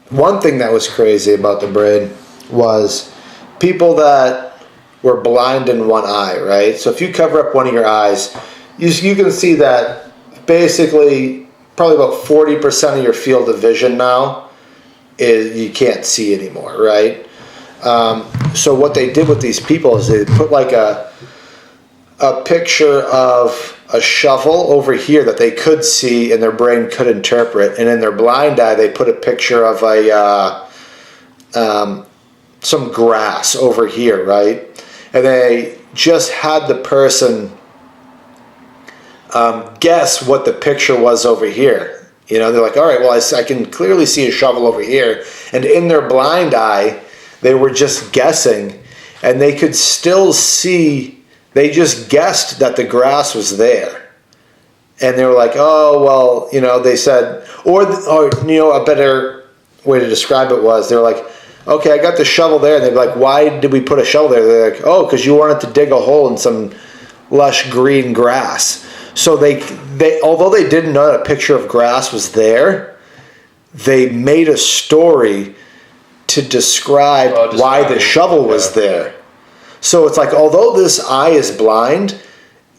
One thing that was crazy about the brain was people that were blind in one eye, right? So if you cover up one of your eyes, you can see that basically probably about 40% of your field of vision now is you can't see anymore, right? So what they did with these people is they put like a picture of a shovel over here that they could see and their brain could interpret, and in their blind eye they put a picture of some grass over here, right? And they just had the person guess what the picture was over here. They're like, all right, well, I can clearly see a shovel over here, and in their blind eye they were just guessing, and they could still see. They just guessed that the grass was there. And they were like, oh, well, they said, or a better way to describe it was, they were like, okay, I got the shovel there. And they'd be like, why did we put a shovel there? They're like, oh, because you wanted to dig a hole in some lush green grass. So they although they didn't know that a picture of grass was there, they made a story to describe why the shovel was there. So it's like, although this eye is blind,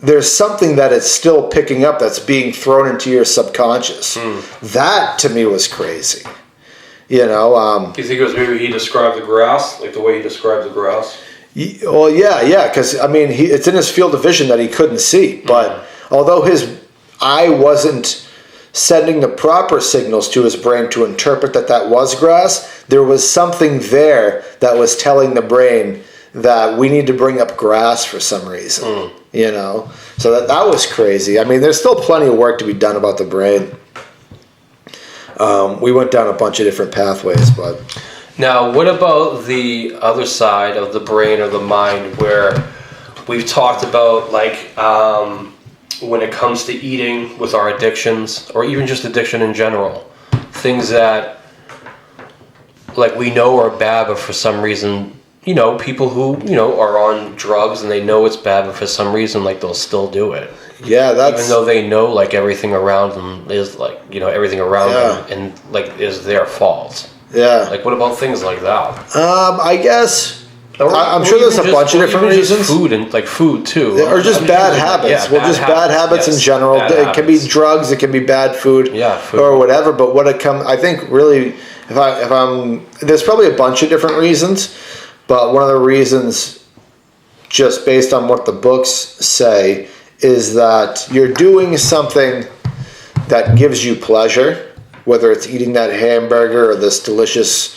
there's something that it's still picking up that's being thrown into your subconscious. That, to me, was crazy. Do you think it was maybe he described the grass, like the way he described the grass? Well, yeah, because, it's in his field of vision that he couldn't see. But although his eye wasn't sending the proper signals to his brain to interpret that was grass, there was something there that was telling the brain that we need to bring up grass for some reason, So that was crazy. There's still plenty of work to be done about the brain. We went down a bunch of different pathways, but... Now, what about the other side of the brain or the mind where we've talked about, when it comes to eating with our addictions, or even just addiction in general, things that like we know are bad, but for some reason, people who are on drugs and they know it's bad, but for some reason, like they'll still do it. Yeah, that's even though they know like everything around them is like everything around them and like is their fault. Yeah. Like what about things like that? I guess. I'm sure there's a bunch of different reasons. Food and like food too, or just bad habits. Bad habits in general. It can be drugs. It can be bad food, food. or whatever. But I think really, if I'm, there's probably a bunch of different reasons. But one of the reasons, just based on what the books say, is that you're doing something that gives you pleasure, whether it's eating that hamburger or this delicious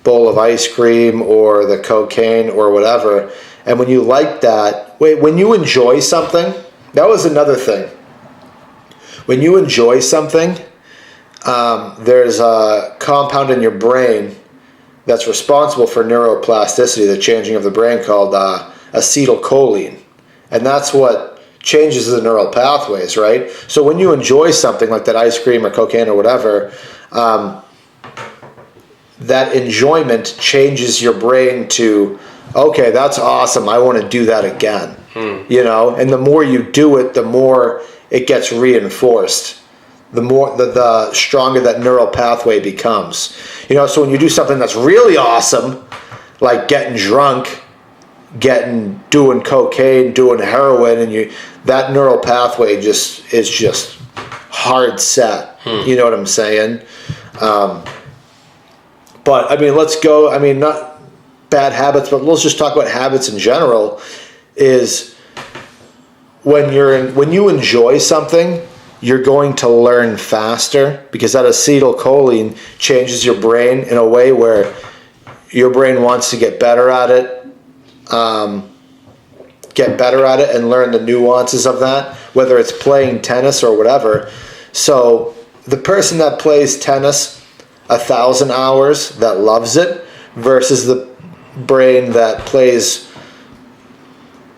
bowl of ice cream or the cocaine or whatever. And when you like that, when you enjoy something, that was another thing. When you enjoy something, there's a compound in your brain that's responsible for neuroplasticity, the changing of the brain, called acetylcholine. And that's what changes the neural pathways, right? So when you enjoy something like that ice cream or cocaine or whatever, that enjoyment changes your brain to, okay, that's awesome, I want to do that again. And the more you do it, the more it gets reinforced. The more the stronger that neural pathway becomes. So when you do something that's really awesome, like getting drunk, doing cocaine, doing heroin, and that neural pathway is just hard set. You know what I'm saying? But I mean, let's go. I mean, not bad habits, but let's just talk about habits in general. Is when you enjoy something, you're going to learn faster because that acetylcholine changes your brain in a way where your brain wants to get better at it, and learn the nuances of that, whether it's playing tennis or whatever. So the person that plays tennis 1,000 hours that loves it versus the brain that plays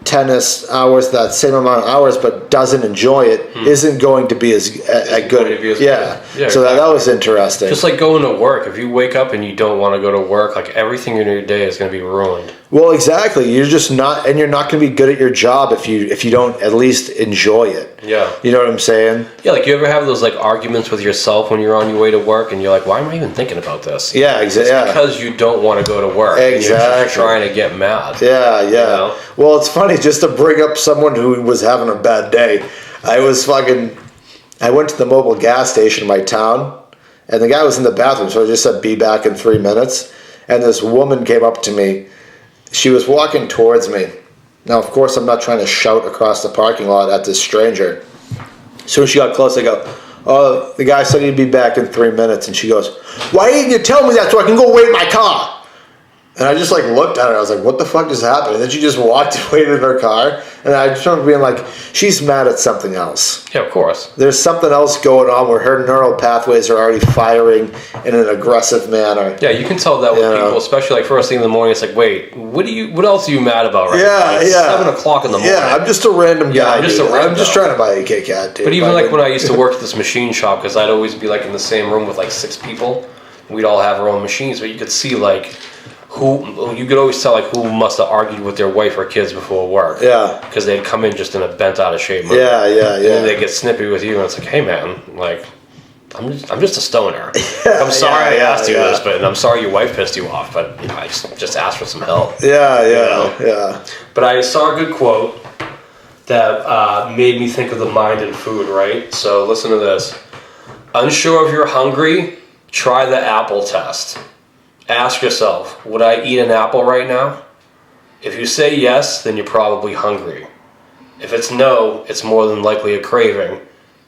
tennis hours, that same amount of hours, but doesn't enjoy it, isn't going to be as good. So that was interesting. Just like going to work. If you wake up and you don't want to go to work, like everything in your day is going to be ruined. Well, exactly. You're just not, and you're not going to be good at your job if you don't at least enjoy it. Yeah. You know what I'm saying? Yeah, like you ever have those like arguments with yourself when you're on your way to work and you're like, why am I even thinking about this? Yeah, exactly. It's because you don't want to go to work. Exactly. And you're trying to get mad. Yeah. Well, it's funny, just to bring up someone who was having a bad day. I went to the mobile gas station in my town, and the guy was in the bathroom, so I just said, be back in 3 minutes. And this woman came up to me. She was walking towards me. Now, of course, I'm not trying to shout across the parking lot at this stranger. As soon as she got close, I go, oh, the guy said he'd be back in 3 minutes. And she goes, why didn't you tell me that so I can go wait in my car? And I just like looked at her. I was like, what the fuck just happened? And then she just walked away in her car. And I just remember being like, she's mad at something else. Yeah, of course. There's something else going on where her neural pathways are already firing in an aggressive manner. Yeah, you can tell that with people, especially like first thing in the morning. It's like, wait, what else are you mad about right now? It's 7 o'clock in the morning. Yeah, I'm just a random guy. I'm just trying to buy a Kit Kat, dude. But even like when I used to work at this machine shop, because I'd always be like in the same room with like 6 people. We'd all have our own machines, but you could see like you could always tell like who must have argued with their wife or kids before work. Yeah. Because they'd come in just in a bent out of shape mood. Yeah. And then they get snippy with you, and it's like, hey man, like I'm just a stoner. I'm sorry I asked you this, but I'm sorry your wife pissed you off, but I just asked for some help. Yeah. But I saw a good quote that made me think of the mind and food, right? So listen to this. Unsure if you're hungry, try the apple test. Ask yourself, would I eat an apple right now? If you say yes, then you're probably hungry. If it's no, it's more than likely a craving.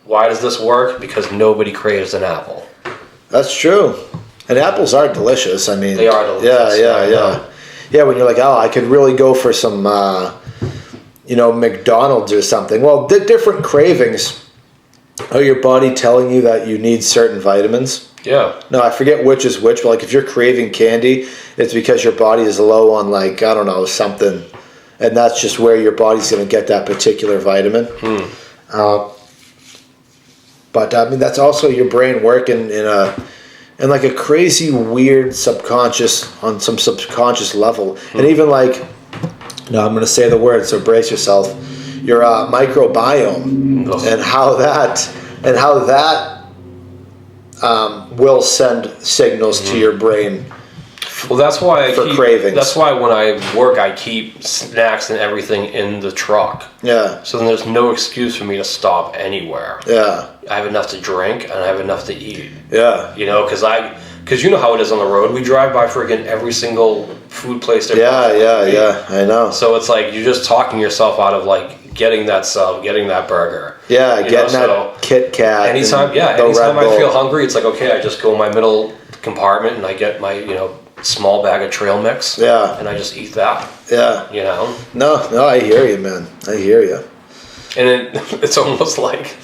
Why does this work? Because nobody craves an apple. That's true. And apples are delicious. I mean, they are delicious. Yeah, when you're like, oh, I could really go for some, McDonald's or something. Well, different cravings. Are your body telling you that you need certain vitamins? Yeah. No, I forget which is which, but like if you're craving candy, it's because your body is low on like, I don't know, something. And that's just where your body's going to get that particular vitamin. But I mean, that's also your brain working in and like a crazy weird on some subconscious level, and even like, now I'm going to say the word, so brace yourself. Your microbiome and how that will send signals to your brain. Well, that's why cravings. That's why when I work, I keep snacks and everything in the truck. Yeah. So then there's no excuse for me to stop anywhere. Yeah. I have enough to drink and I have enough to eat. Yeah. You know, because you know how it is on the road. We drive by friggin' every single food place there. Yeah. I know. So it's like you're just talking yourself out of like getting that sub, getting that burger. Yeah, getting that Kit Kat. Anytime I feel hungry, it's like, okay, I just go in my middle compartment and I get my, small bag of trail mix. Yeah. And I just eat that. Yeah. You know? No, I hear you, man. I hear you. And it's almost like,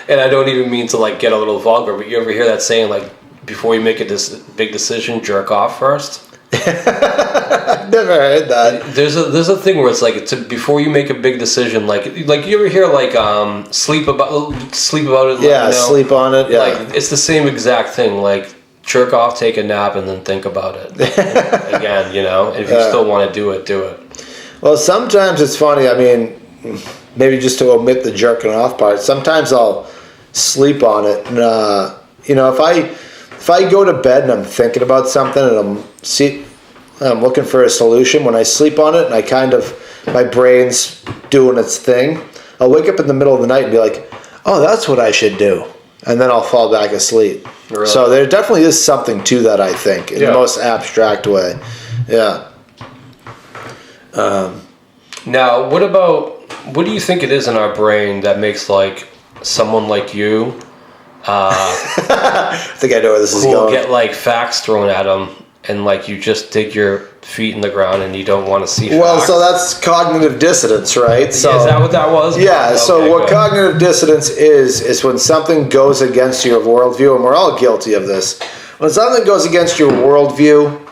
and I don't even mean to like get a little vulgar, but you ever hear that saying like, before you make a big decision, jerk off first? I've never heard that. There's a thing where it's like before you make a big decision, like you ever hear like sleep about it. Yeah, sleep on it. Yeah, like it's the same exact thing. Like jerk off, take a nap, and then think about it again. And if you still want to do it. Well, sometimes it's funny. I mean, maybe just to omit the jerking off part. Sometimes I'll sleep on it, and if I go to bed and I'm thinking about something and I'm looking for a solution, when I sleep on it and my brain's doing its thing, I'll wake up in the middle of the night and be like, oh, that's what I should do. And then I'll fall back asleep. Really? So there definitely is something to that, I think, in the most abstract way. Yeah. Now, what do you think it is in our brain that makes like someone like you I think I know where this is going. Who will get like facts thrown at them, and like you just dig your feet in the ground and you don't want to see facts. Well, so that's cognitive dissonance, right? So is that what that was? Yeah. Okay, so what cognitive dissonance is when something goes against your worldview, and we're all guilty of this. When something goes against your worldview,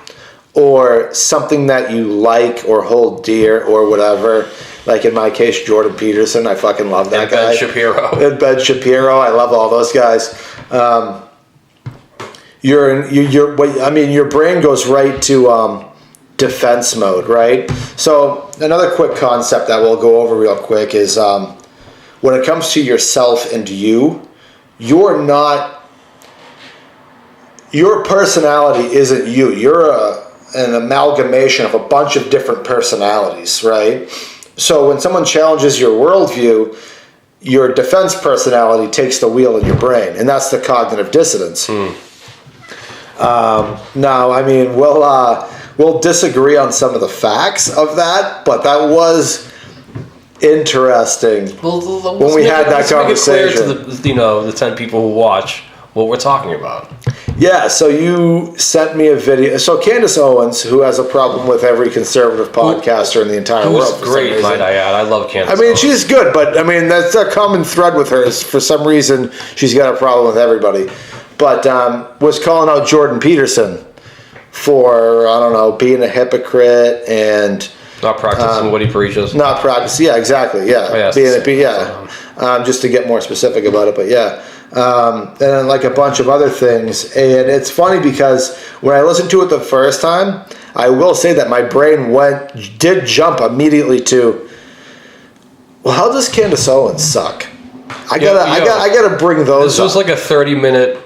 or something that you like or hold dear or whatever. Like in my case, Jordan Peterson, I fucking love that guy. And Ben Shapiro, I love all those guys. Your brain goes right to defense mode, right? So another quick concept that we'll go over real quick is when it comes to yourself and your personality isn't you. You're an amalgamation of a bunch of different personalities, right? So when someone challenges your worldview, your defense personality takes the wheel in your brain, and that's the cognitive dissonance. Now, I mean, we'll disagree on some of the facts of that, but that was interesting when we had that conversation. Make it clear to the 10 people who watch what we're talking about. Yeah, so you sent me a video. So Candace Owens, who has a problem with every conservative podcaster in the entire world. Who's great, might I add. I love Candace Owens. She's good, but that's a common thread with her. Is for some reason, she's got a problem with everybody. But was calling out Jordan Peterson for, I don't know, being a hypocrite and... Not practicing what he preaches. Not practicing, yeah, exactly, yeah. Just to get more specific about it, but yeah. And then like a bunch of other things, and it's funny because when I listened to it the first time, I will say that my brain did jump immediately to, well, how does Candace Owens suck? I gotta bring those. This was like a 30-minute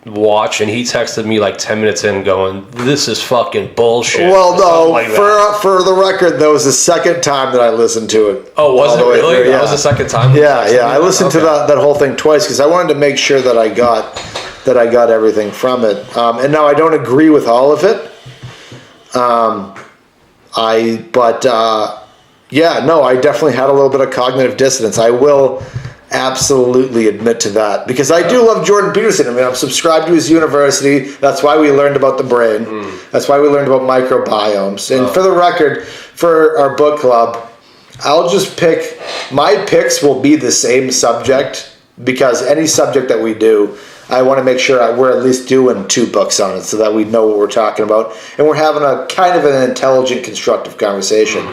watch, and he texted me like 10 minutes in, going, "This is fucking bullshit." Well, no, like for the record, that was the second time that I listened to it. Oh, was it really? That was the second time. Yeah. I listened to that whole thing twice because I wanted to make sure that I got everything from it. And now I don't agree with all of it. I definitely had a little bit of cognitive dissonance. I will absolutely admit to that because I do love Jordan Peterson. I mean, I'm subscribed to his university. That's why we learned about the brain. That's why we learned about microbiomes. And for the record, for our book club, I'll just pick, my picks will be the same subject because any subject that we do, I want to make sure we're at least doing 2 books on it so that we know what we're talking about and we're having a kind of an intelligent, constructive conversation.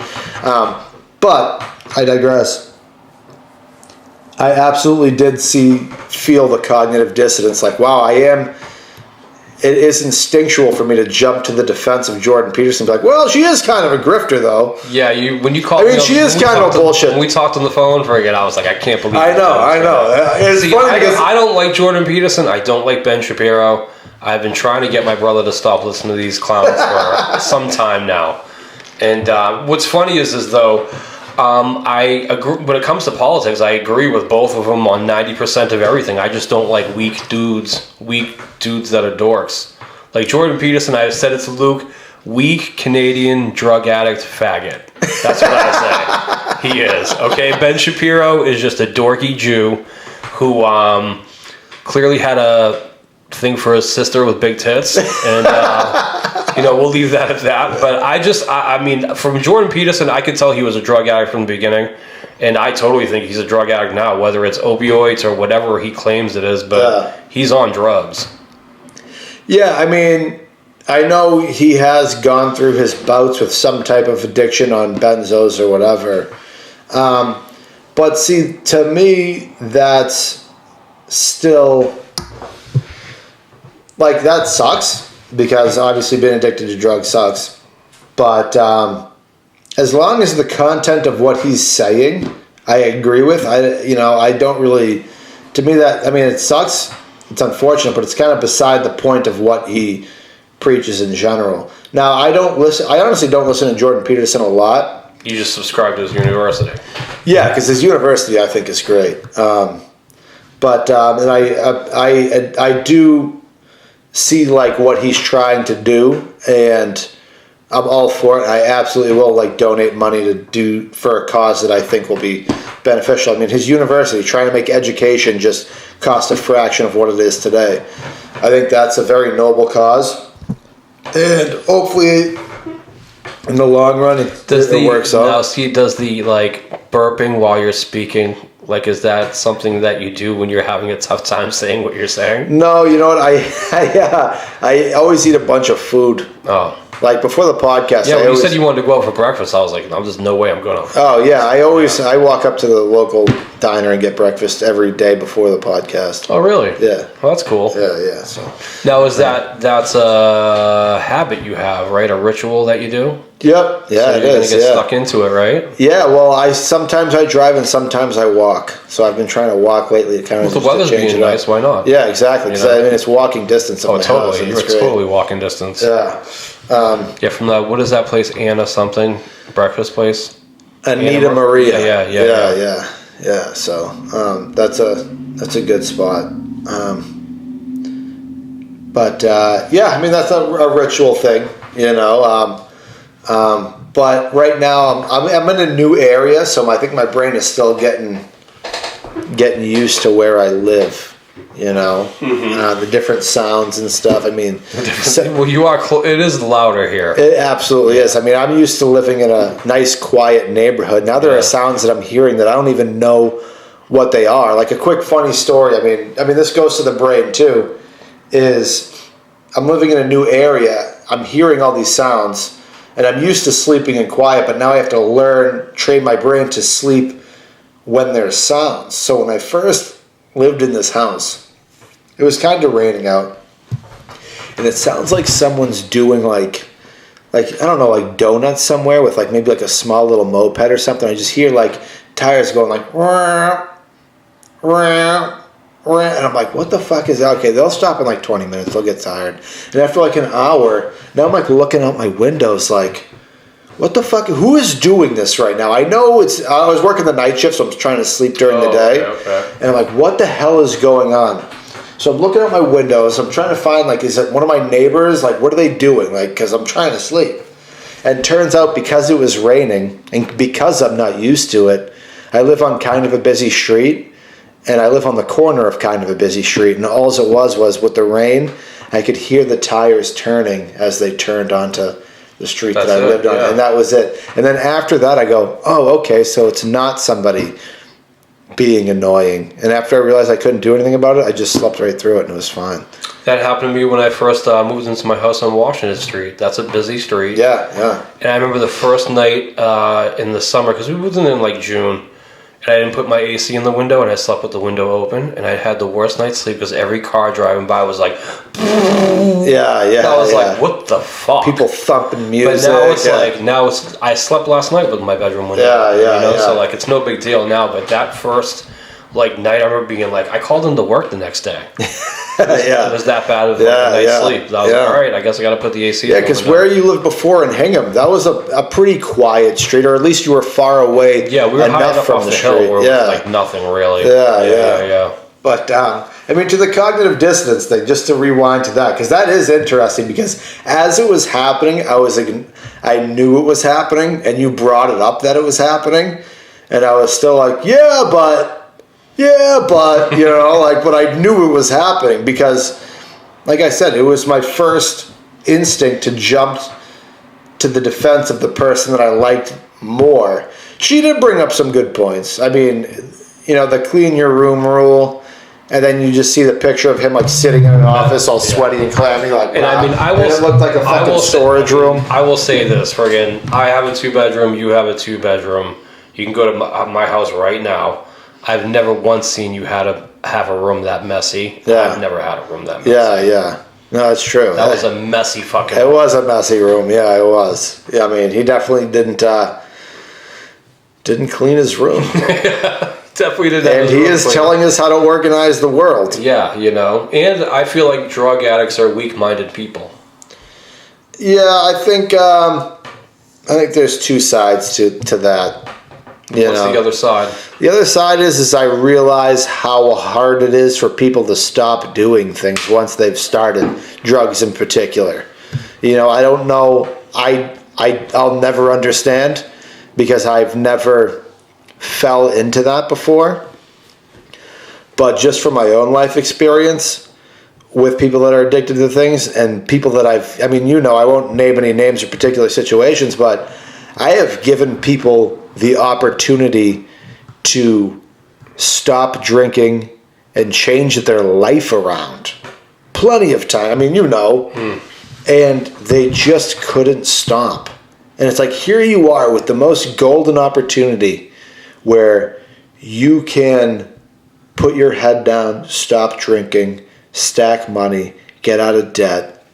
But I digress. I absolutely did feel the cognitive dissonance. Like, wow, I am it is instinctual for me to jump to the defense of Jordan Peterson and be like, well, she is kind of a grifter, though. Yeah, when you called me, she is kind of bullshit. When we talked on the phone for again, I was like, I can't believe I know. It's funny because I don't like Jordan Peterson. I don't like Ben Shapiro. I've been trying to get my brother to stop listening to these clowns for some time now. And what's funny is though, I agree, when it comes to politics, I agree with both of them on 90% of everything. I just don't like weak dudes that are dorks. Like Jordan Peterson, I've said it to Luke, weak Canadian drug addict faggot. That's what I say. He is. Okay, Ben Shapiro is just a dorky Jew who clearly had a thing for his sister with big tits, and we'll leave that at that. But I mean, from Jordan Peterson, I could tell he was a drug addict from the beginning, and I totally think he's a drug addict now, whether it's opioids or whatever he claims it is, but he's on drugs. Yeah, I mean, I know he has gone through his bouts with some type of addiction on benzos or whatever, but see, to me, that's still... like, that sucks, because obviously being addicted to drugs sucks. But as long as the content of what he's saying, I agree with. I don't really... to me, that... I mean, it sucks. It's unfortunate, but it's kind of beside the point of what he preaches in general. Now, I honestly don't listen to Jordan Peterson a lot. You just subscribe to his university. Yeah, because his university, I think, is great. But I do... see like what he's trying to do, and I'm all for it. I absolutely will donate money to do for a cause that I think will be beneficial. I mean, his university trying to make education just cost a fraction of what it is today. I think that's a very noble cause, and hopefully in the long run it works out. Now, does the burping while you're speaking, is that something that you do when you're having a tough time saying what you're saying? No, you know what? I always eat a bunch of food. Oh. Before the podcast. Yeah, when you said you wanted to go out for breakfast, I was like, there's no way I'm going out. Oh, yeah. I walk up to the local diner and get breakfast every day before the podcast. Oh, really? Yeah. Well, that's cool. Yeah. So now, that's a habit you have, right? A ritual that you do? Yep. Yeah, so it is. You're going to get stuck into it, right? Yeah, well, sometimes I drive and sometimes I walk. So I've been trying to walk lately to kind of the weather's being nice, why not? Yeah, exactly. Because it's walking distance. Oh, totally. It's totally walking distance. Yeah. From what is that place? Anna something breakfast place. Anita Maria. Yeah. So that's a good spot. But I mean that's a ritual thing, But right now I'm in a new area, so I think my brain is still getting used to where I live. The different sounds and stuff. I mean, well, you are. It is louder here. It absolutely is. I mean, I'm used to living in a nice, quiet neighborhood. Now there are sounds that I'm hearing that I don't even know what they are. Like a quick, funny story. I mean, this goes to the brain too. Is I'm living in a new area. I'm hearing all these sounds, and I'm used to sleeping in quiet. But now I have to train my brain to sleep when there's sounds. So when I first lived in this house, it was kind of raining out, and it sounds like someone's doing like I don't know, donuts somewhere with maybe a small little moped or something. I just hear tires going wah, wah, wah, and I'm like, what the fuck is that? Okay, they'll stop in 20 minutes, they'll get tired, and after an hour, now I'm looking out my windows what the fuck? Who is doing this right now? I know I was working the night shift, so I'm trying to sleep during the day. Okay. And I'm like, what the hell is going on? So I'm looking out my windows. I'm trying to find, is it one of my neighbors? What are they doing? Because I'm trying to sleep. And it turns out because it was raining and because I'm not used to it, I live on kind of a busy street. And I live on the corner of kind of a busy street. And all it was with the rain, I could hear the tires turning as they turned onto the street that I lived on, and that was it. And then after that, I go, oh, okay, so it's not somebody being annoying. And after I realized I couldn't do anything about it, I just slept right through it, and it was fine. That happened to me when I first moved into my house on Washington Street. That's a busy street. Yeah. And I remember the first night in the summer, because we moved in June, and I didn't put my AC in the window, and I slept with the window open, and I had the worst night's sleep because every car driving by was like, yeah. I was like, what the fuck? People thumping music. But now it's I slept last night with my bedroom window. Yeah. So like it's no big deal now. But that first like night, I remember being like, I called into work the next day. It was that bad of a night's sleep. I was like, all right, I guess I got to put the AC. Yeah, because where you lived before in Hingham, that was a pretty quiet street, or at least you were far away. Yeah, we were high enough from the hill where it was like nothing really. Yeah. But I mean, to the cognitive dissonance thing, just to rewind to that, because that is interesting. Because as it was happening, I knew it was happening, and you brought it up that it was happening, and I was still like, yeah, but you know, like, but I knew it was happening because, like I said, it was my first instinct to jump to the defense of the person that I liked more. She did bring up some good points. I mean, you know, the clean your room rule. And then you just see the picture of him like sitting in an office all sweaty and clammy, like, wow. And I mean, it looked like a fucking storage room. I will say this, friggin', I have a 2-bedroom, you have a 2-bedroom. You can go to my house right now. I've never once seen you have a room that messy. Yeah. I've never had a room that messy. Yeah. No, it's true. That was a messy fucking room. It was a messy room. Yeah, it was. Yeah, I mean, he definitely didn't clean his room. Definitely didn't. And he is telling us how to organize the world. Yeah, you know. And I feel like drug addicts are weak-minded people. Yeah, I think there's two sides to that. What's the other side? The other side is I realize how hard it is for people to stop doing things once they've started, drugs in particular. You know, I don't know. I'll never understand because I've never fell into that before. But just from my own life experience with people that are addicted to things and people that I won't name any names or particular situations, but I have given people the opportunity to stop drinking and change their life around. Plenty of time. I mean, you know. And they just couldn't stop. And it's like, here you are with the most golden opportunity where you can put your head down, stop drinking, stack money, get out of debt,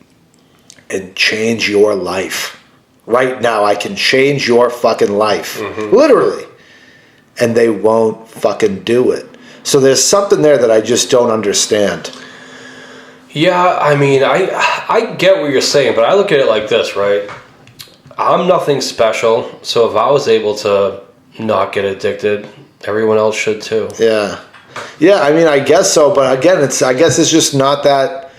and change your life. Right now, I can change your fucking life. Literally. And they won't fucking do it. So there's something there that I just don't understand. Yeah, I mean, I get what you're saying, but I look at it like this, right? I'm nothing special, so if I was able to not get addicted, everyone else should too. Yeah, I mean, I guess so, but again, I guess it's just not that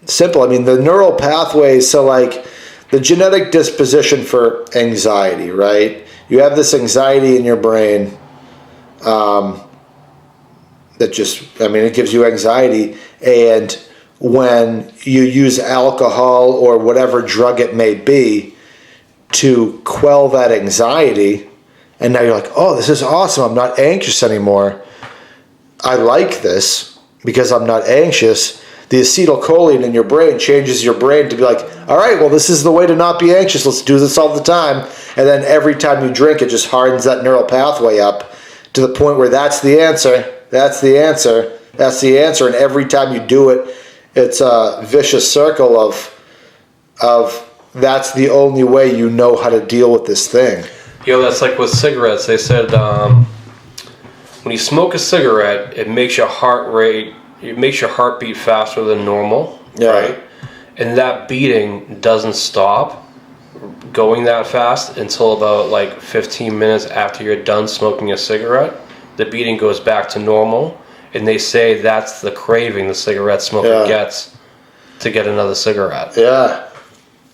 simple. I mean, the neural pathways, so like the genetic disposition for anxiety, right? You have this anxiety in your brain that just, I mean, it gives you anxiety, and when you use alcohol or whatever drug it may be to quell that anxiety, and now you're like, oh, this is awesome. I'm not anxious anymore. I like this because I'm not anxious. The acetylcholine in your brain changes your brain to be like, all right, well, this is the way to not be anxious. Let's do this all the time. And then every time you drink, it just hardens that neural pathway up to the point where that's the answer. That's the answer. That's the answer. And every time you do it, it's a vicious circle of that's the only way you know how to deal with this thing. You know, that's like with cigarettes. They said when you smoke a cigarette, it makes your heartbeat faster than normal, right? And that beating doesn't stop going that fast until about like 15 minutes after you're done smoking a cigarette. The beating goes back to normal, and they say that's the craving the cigarette smoker gets to get another cigarette.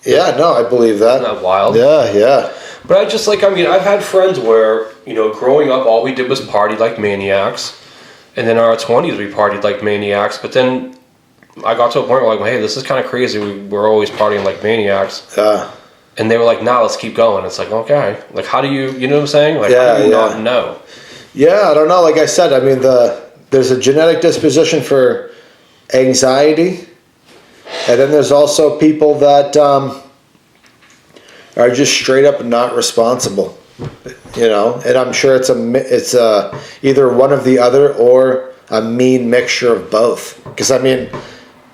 Yeah, no, I believe that. Isn't that wild? Yeah. But I've had friends where, you know, growing up, all we did was party like maniacs. And then in our 20s, we partied like maniacs. But then I got to a point where, like, hey, this is kind of crazy. We're always partying like maniacs. And they were like, nah, let's keep going. It's like, okay. Like, how do you know what I'm saying? Like, how do you not know? Yeah, I don't know. Like I said, I mean, there's a genetic disposition for anxiety. And then there's also people that are just straight up not responsible. You know, and I'm sure it's either one of the other or a mean mixture of both. Because I mean,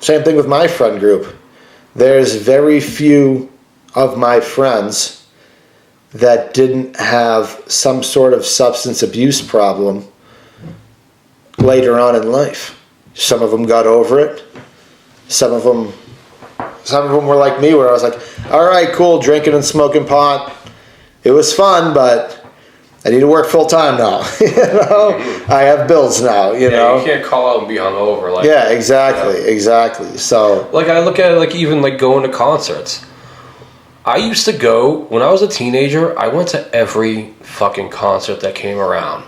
same thing with my friend group. There's very few of my friends that didn't have some sort of substance abuse problem later on in life. Some of them got over it. Some of them were like me, where I was like, all right, cool, drinking and smoking pot. It was fun, but I need to work full time now. You know, I have bills now. You know, you can't call out and be hungover. Like, yeah, exactly. So, like, I look at it like even like going to concerts. I used to go when I was a teenager. I went to every fucking concert that came around.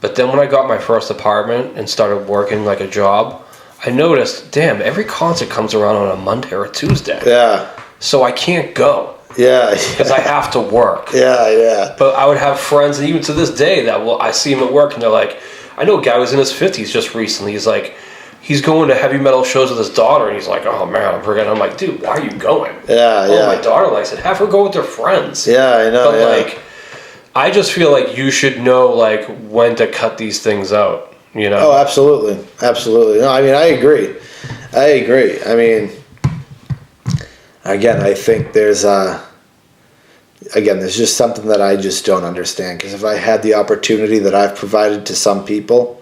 But then when I got my first apartment and started working like a job, I noticed, damn, every concert comes around on a Monday or a Tuesday. Yeah. So I can't go. Yeah. Because I have to work. Yeah. But I would have friends, and even to this day, that I see him at work, and they're like, I know a guy who was in his 50s just recently. He's like, he's going to heavy metal shows with his daughter, and he's like, oh man, I'm forgetting. I'm like, dude, why are you going? Yeah. My daughter likes it. Have her go with her friends. Yeah, I know. But like, I just feel like you should know like when to cut these things out. You know? Oh, absolutely. No, I mean, I agree. I mean, again, I think there's just something that I just don't understand. Because if I had the opportunity that I've provided to some people,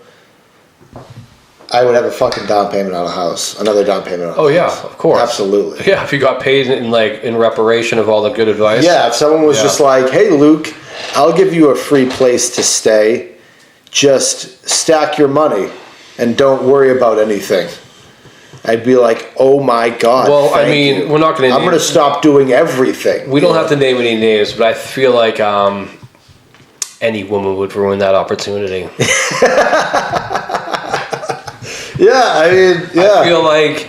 I would have a fucking down payment on a house, another down payment on a house. Oh yeah, of course. Absolutely. Yeah, if you got paid in reparation of all the good advice. Yeah, if someone was just like, hey, Luke, I'll give you a free place to stay. Just stack your money and don't worry about anything. I'd be like, oh my God. Well, I mean, we're not going to. I'm going to stop doing everything. We don't have to name any names, but I feel like any woman would ruin that opportunity. Yeah, I mean, yeah. I feel like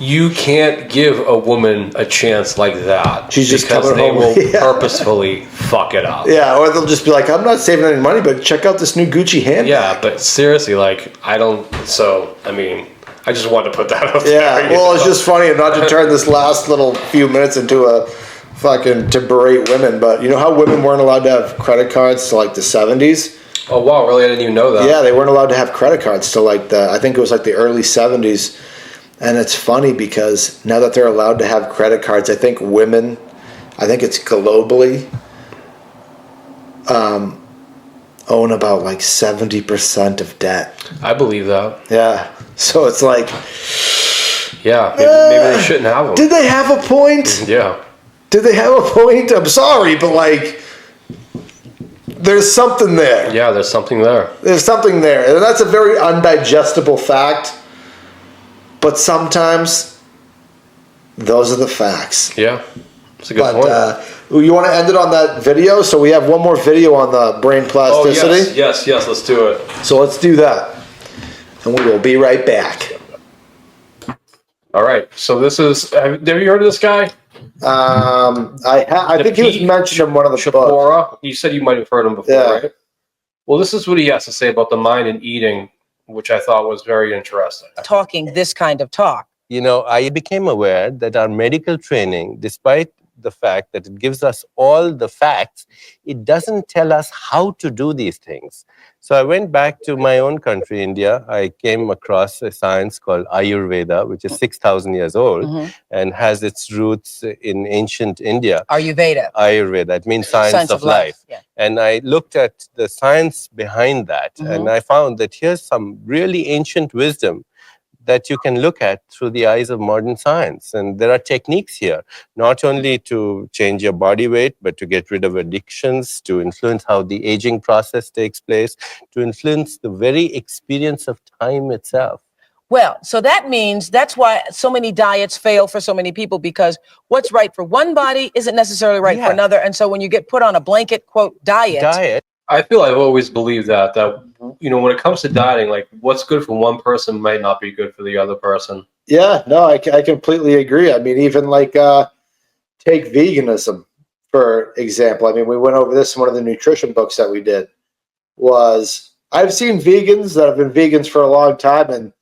you can't give a woman a chance like that. She's just because coming they home. will purposefully fuck it up. Yeah, or they'll just be like, I'm not saving any money, but check out this new Gucci handbag. Yeah, but seriously, like, I don't. So, I mean, I just wanted to put that out there. Yeah, well, it's just funny, and not to turn this last little few minutes into a fucking to berate women, but you know how women weren't allowed to have credit cards till like the 70s? Oh, wow, really? I didn't even know that. Yeah, they weren't allowed to have credit cards till like I think it was like the early 70s. And it's funny because now that they're allowed to have credit cards, I think it's globally, own about like 70% of debt. I believe that. Yeah. So it's like... Yeah, maybe they shouldn't have them. Did they have a point? Yeah. Did they have a point? I'm sorry, but like... There's something there. Yeah, there's something there. There's something there. And that's a very undigestible fact. But sometimes those are the facts. Yeah, it's a good point. You want to end it on that video? So we have one more video on the brain plasticity. Oh, yes, let's do it. So let's do that. And we will be right back. All right, so this is... Have you heard of this guy? I think he was mentioned in one of the books. You said you might have heard him before, right? Well, this is what he has to say about the mind and eating, which I thought was very interesting. Talking this kind of talk. You know, I became aware that our medical training, despite the fact that it gives us all the facts, it doesn't tell us how to do these things. So I went back to my own country, India. I came across a science called Ayurveda, which is 6,000 years old and has its roots in ancient India. Ayurveda, it means science of life. Yeah. And I looked at the science behind that, and I found that here's some really ancient wisdom that you can look at through the eyes of modern science. And there are techniques here, not only to change your body weight, but to get rid of addictions, to influence how the aging process takes place, to influence the very experience of time itself. Well, so that means that's why so many diets fail for so many people, because what's right for one body isn't necessarily right for another. And so when you get put on a blanket, quote, diet. I feel I've always believed that, you know, when it comes to dieting, like what's good for one person might not be good for the other person. Yeah, no, I completely agree. I mean, even like take veganism, for example. I mean, we went over this in one of the nutrition books that we did. I've seen vegans that have been vegans for a long time, and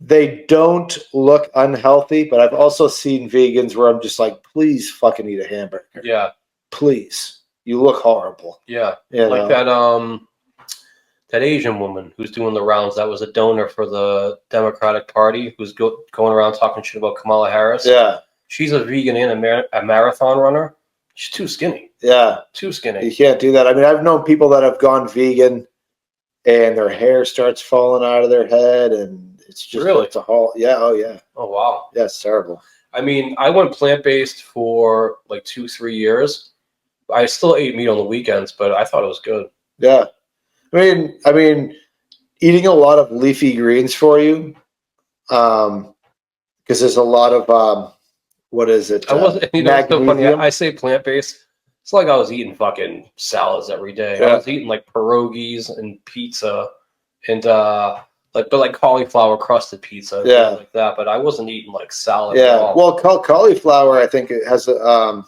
they don't look unhealthy, but I've also seen vegans where I'm just like, please fucking eat a hamburger. Yeah. Please. you look horrible. Yeah, you like know? that Asian woman who's doing the rounds. That was a donor for the Democratic Party who's going around talking shit about Kamala Harris. Yeah. She's a vegan and a marathon runner. She's too skinny. Yeah. Too skinny. You can't do that. I mean, I've known people that have gone vegan and their hair starts falling out of their head, and it's just really it's a whole oh yeah. Oh wow. Yeah, it's terrible. I mean, I went plant-based for like 2-3 years. I still ate meat on the weekends, but I thought it was good. Yeah. I mean, eating a lot of leafy greens for you, because there's a lot of what is it? I wasn't. You know, it's so funny. I say plant-based. It's like I was eating fucking salads every day. Yeah. I was eating like pierogies and pizza, and like cauliflower crusted pizza, and things like that. But I wasn't eating like salad. Yeah. At all. Well, cauliflower, I think it has a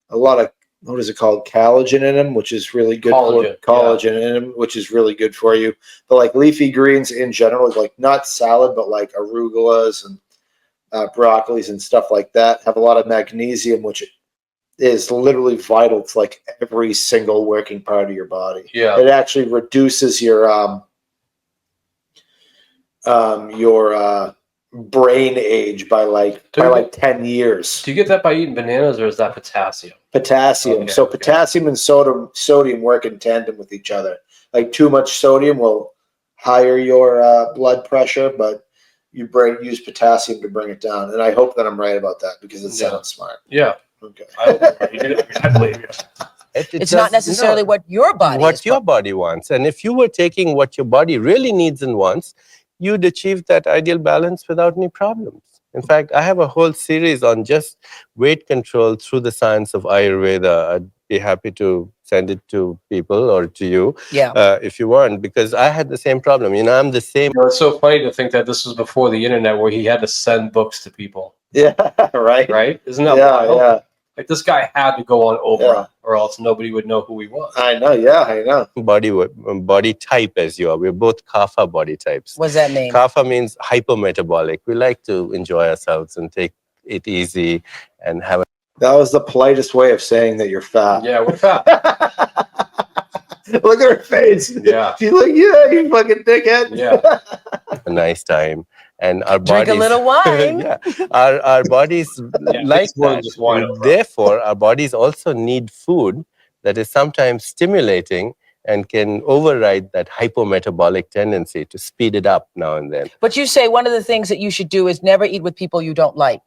lot of, what is it called? Collagen in them, which is really good. Collagen in them, which is really good for you. But like leafy greens in general, like not salad, but like arugulas and broccolis and stuff like that, have a lot of magnesium, which is literally vital to like every single working part of your body. Yeah. It actually reduces your brain age by like 10 years. Do you get that by eating bananas, or is that potassium? Potassium. Okay, so potassium and sodium work in tandem with each other. Like too much sodium will higher your blood pressure, but your brain use potassium to bring it down. And I hope that I'm right about that, because it sounds smart. Yeah. Okay. I believe you. It's not necessarily what your body wants. And if you were taking what your body really needs and wants, you'd achieve that ideal balance without any problems. In fact, I have a whole series on just weight control through the science of Ayurveda. I'd be happy to send it to people or to you if you want, because I had the same problem. You know, I'm the same. You know, it's so funny to think that this was before the internet, where he had to send books to people. Yeah, right. Right? Isn't that wild? Yeah. Like this guy had to go on Oprah, or else nobody would know who he was. I know. Yeah, I know. Body type as you are. We're both kapha body types. What does that mean? Kapha means hypometabolic. We like to enjoy ourselves and take it easy and have. That was the politest way of saying that you're fat. Yeah, we're fat. Look at her face. Yeah. She's like, yeah, you fucking dickhead. Yeah. A nice time. And our Drink bodies, a little wine. Yeah, our bodies like that. Therefore, our bodies also need food that is sometimes stimulating and can override that hypometabolic tendency to speed it up now and then. But you say one of the things that you should do is never eat with people you don't like.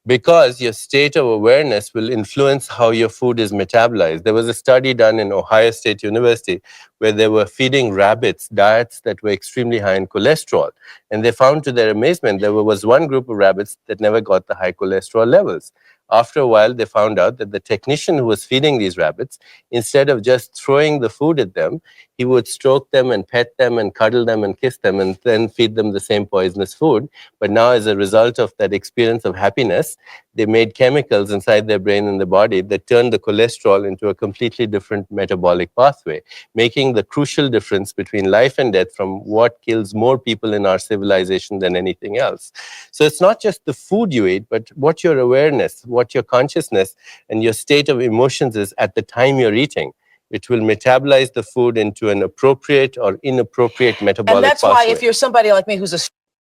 Because your state of awareness will influence how your food is metabolized. There was a study done in Ohio State University where they were feeding rabbits diets that were extremely high in cholesterol. And they found, to their amazement, there was one group of rabbits that never got the high cholesterol levels. After a while, they found out that the technician who was feeding these rabbits, instead of just throwing the food at them, he would stroke them and pet them and cuddle them and kiss them and then feed them the same poisonous food. But now, as a result of that experience of happiness, they made chemicals inside their brain and the body that turned the cholesterol into a completely different metabolic pathway, making the crucial difference between life and death from what kills more people in our civilization than anything else. So it's not just the food you eat, but what your awareness, what your consciousness and your state of emotions is at the time you're eating. It will metabolize the food into an appropriate or inappropriate metabolic And that's pathway. why if you're somebody like me who's a...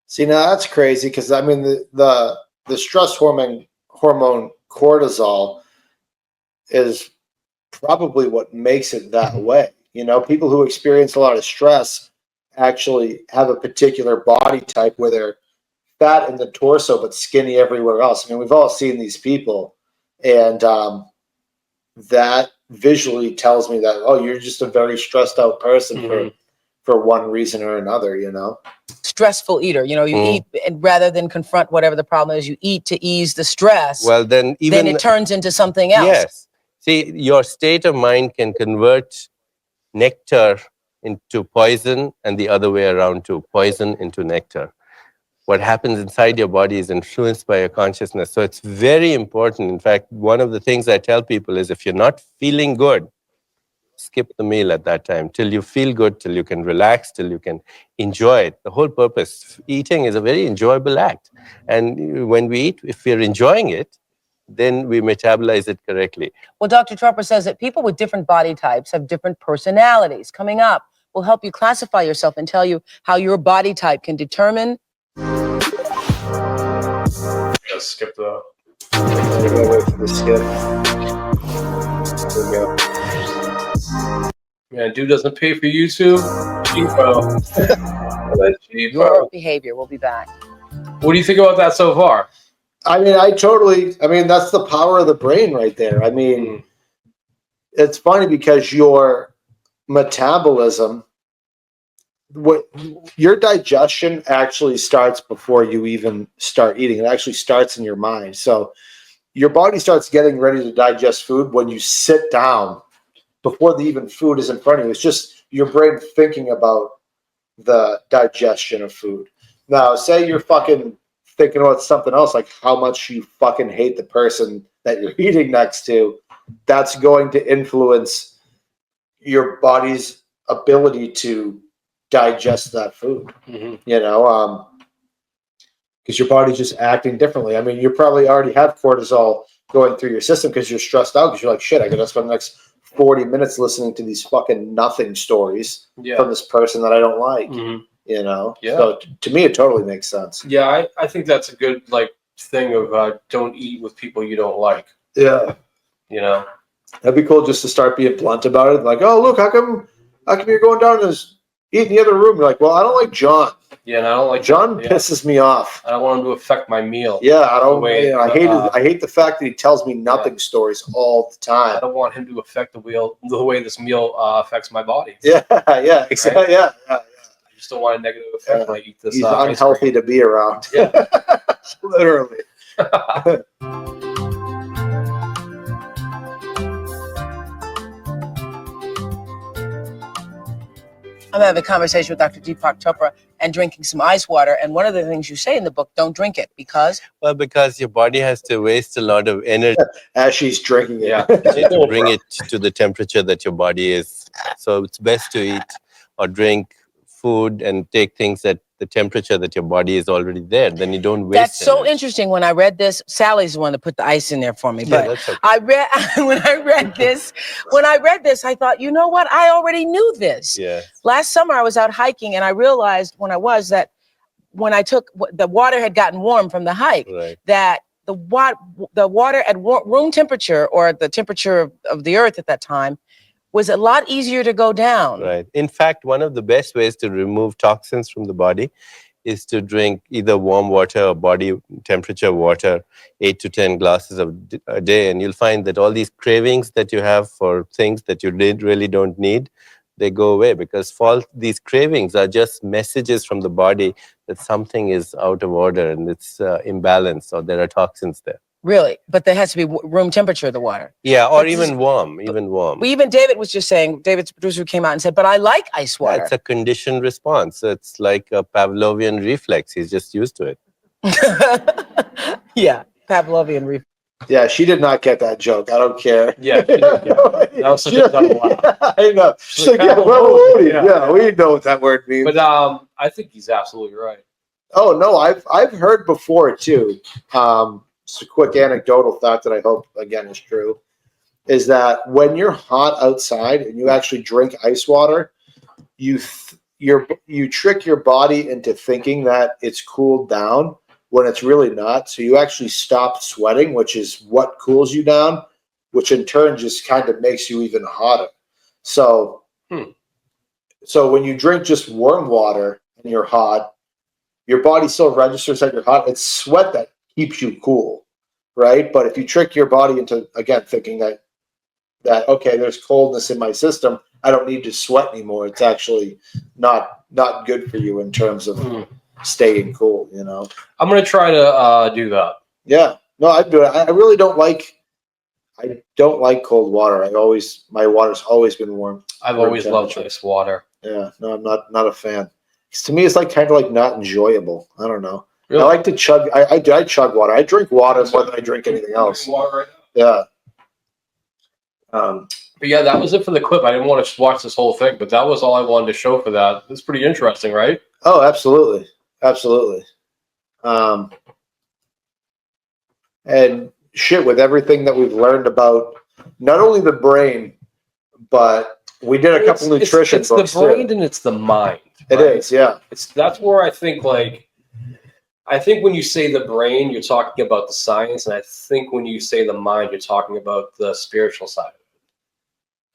See, now that's crazy, because I mean, the stress hormone cortisol is probably what makes it that way. You know, people who experience a lot of stress actually have a particular body type where they're fat in the torso but skinny everywhere else. I mean, we've all seen these people, and that visually tells me that, oh, you're just a very stressed out person for one reason or another, you know. Stressful eater, you know, you eat, and rather than confront whatever the problem is, you eat to ease the stress. Well, then it turns into something else. Yes. See, your state of mind can convert nectar into poison and the other way around too, poison into nectar. What happens inside your body is influenced by your consciousness. So it's very important. In fact, one of the things I tell people is, if you're not feeling good, skip the meal at that time till you feel good, till you can relax, till you can enjoy it. The whole purpose, eating is a very enjoyable act. And when we eat, if we're enjoying it, then we metabolize it correctly. Well, Dr. Chopra says that people with different body types have different personalities. Coming up, we'll help you classify yourself and tell you how your body type can determine. Let's skip the. Wait for the skip. There we go. Man, dude doesn't pay for YouTube. Cheapo. Your behavior. We'll be back. What do you think about that so far? I mean, that's the power of the brain right there. I mean, it's funny because your metabolism, your digestion actually starts before you even start eating. It actually starts in your mind. So your body starts getting ready to digest food when you sit down before the even food is in front of you. It's just your brain thinking about the digestion of food. Now, say you're fucking thinking about something else, like how much you fucking hate the person that you're eating next to. That's going to influence your body's ability to digest that food. Mm-hmm. You know, because your body's just acting differently. I mean, you probably already have cortisol going through your system because you're stressed out, because you're like, shit, I gotta spend the next 40 minutes listening to these fucking nothing stories from this person that I don't like. Mm-hmm. You know? Yeah. So to me, it totally makes sense. Yeah, I think that's a good thing of don't eat with people you don't like. Yeah. You know? That'd be cool just to start being blunt about it. Like, oh, look, how come you're going down and eat in the other room? You're like, well, I don't like John. Yeah, and I don't like John. Pisses me off. I don't want him to affect my meal. Yeah, I don't. I hate the fact that he tells me nothing stories all the time. I don't want him to affect the way this meal affects my body. Yeah, yeah, exactly. Right? Yeah. I just don't want a negative effect when I eat this. He's unhealthy to be around. Yeah, literally. I'm having a conversation with Dr. Deepak Chopra and drinking some ice water. And one of the things you say in the book, don't drink it because? Well, because your body has to waste a lot of energy as she's drinking it. Yeah, to bring it to the temperature that your body is. So it's best to eat or drink food and take things at the temperature that your body is already there. Then you don't waste. That's so interesting. When I read this, Sally's the one that put the ice in there for me. But that's okay. when I read this, I thought, you know what? I already knew this. Yeah. Last summer, I was out hiking, and I realized that when I took the water had gotten warm from the hike, right, that the water at room temperature, or the temperature of the earth at that time, was a lot easier to go down. Right. In fact, one of the best ways to remove toxins from the body is to drink either warm water or body temperature water, 8 to 10 glasses a day. And you'll find that all these cravings that you have for things that you really don't need, they go away, because these cravings are just messages from the body that something is out of order and it's imbalanced, or there are toxins there. Really? But there has to be room temperature of the water. Yeah, or even warm. Even David was just saying, David's producer came out and said, but I like ice water. Yeah, it's a conditioned response. It's like a Pavlovian reflex. He's just used to it. Yeah, Pavlovian reflex. Yeah, she did not get that joke. I don't care. Yeah, she did get it. That was such a double laugh. I know. She's like, yeah, we know what that word means. But I think he's absolutely right. Oh no, I've heard before too. Just a quick anecdotal thought that I hope again is true, is that when you're hot outside and you actually drink ice water, you trick your body into thinking that it's cooled down when it's really not. So you actually stop sweating, which is what cools you down, which in turn just kind of makes you even hotter. So, so when you drink just warm water and you're hot, your body still registers that you're hot. It's sweat that keeps you cool, right? But if you trick your body into, again, thinking that okay, there's coldness in my system, I don't need to sweat anymore, it's actually not good for you in terms of staying cool, you know? I'm going to try to do that. Yeah. No, I do it. I really don't like cold water. My water's always been warm. I've always loved ice water. Yeah. No, I'm not a fan. To me, it's kind of not enjoyable. I don't know. Really? I like to chug. I chug water. I drink water more than I drink anything else. Water right now. Yeah. But yeah, that was it for the clip. I didn't want to watch this whole thing, but that was all I wanted to show for that. It's pretty interesting, right? Oh, absolutely. Absolutely. And shit, with everything that we've learned about not only the brain, but we did a couple nutrition books. It's the brain and it's the mind. Right? It is, yeah. That's where I think, like, I think when you say the brain, you're talking about the science, and I think when you say the mind, you're talking about the spiritual side of it.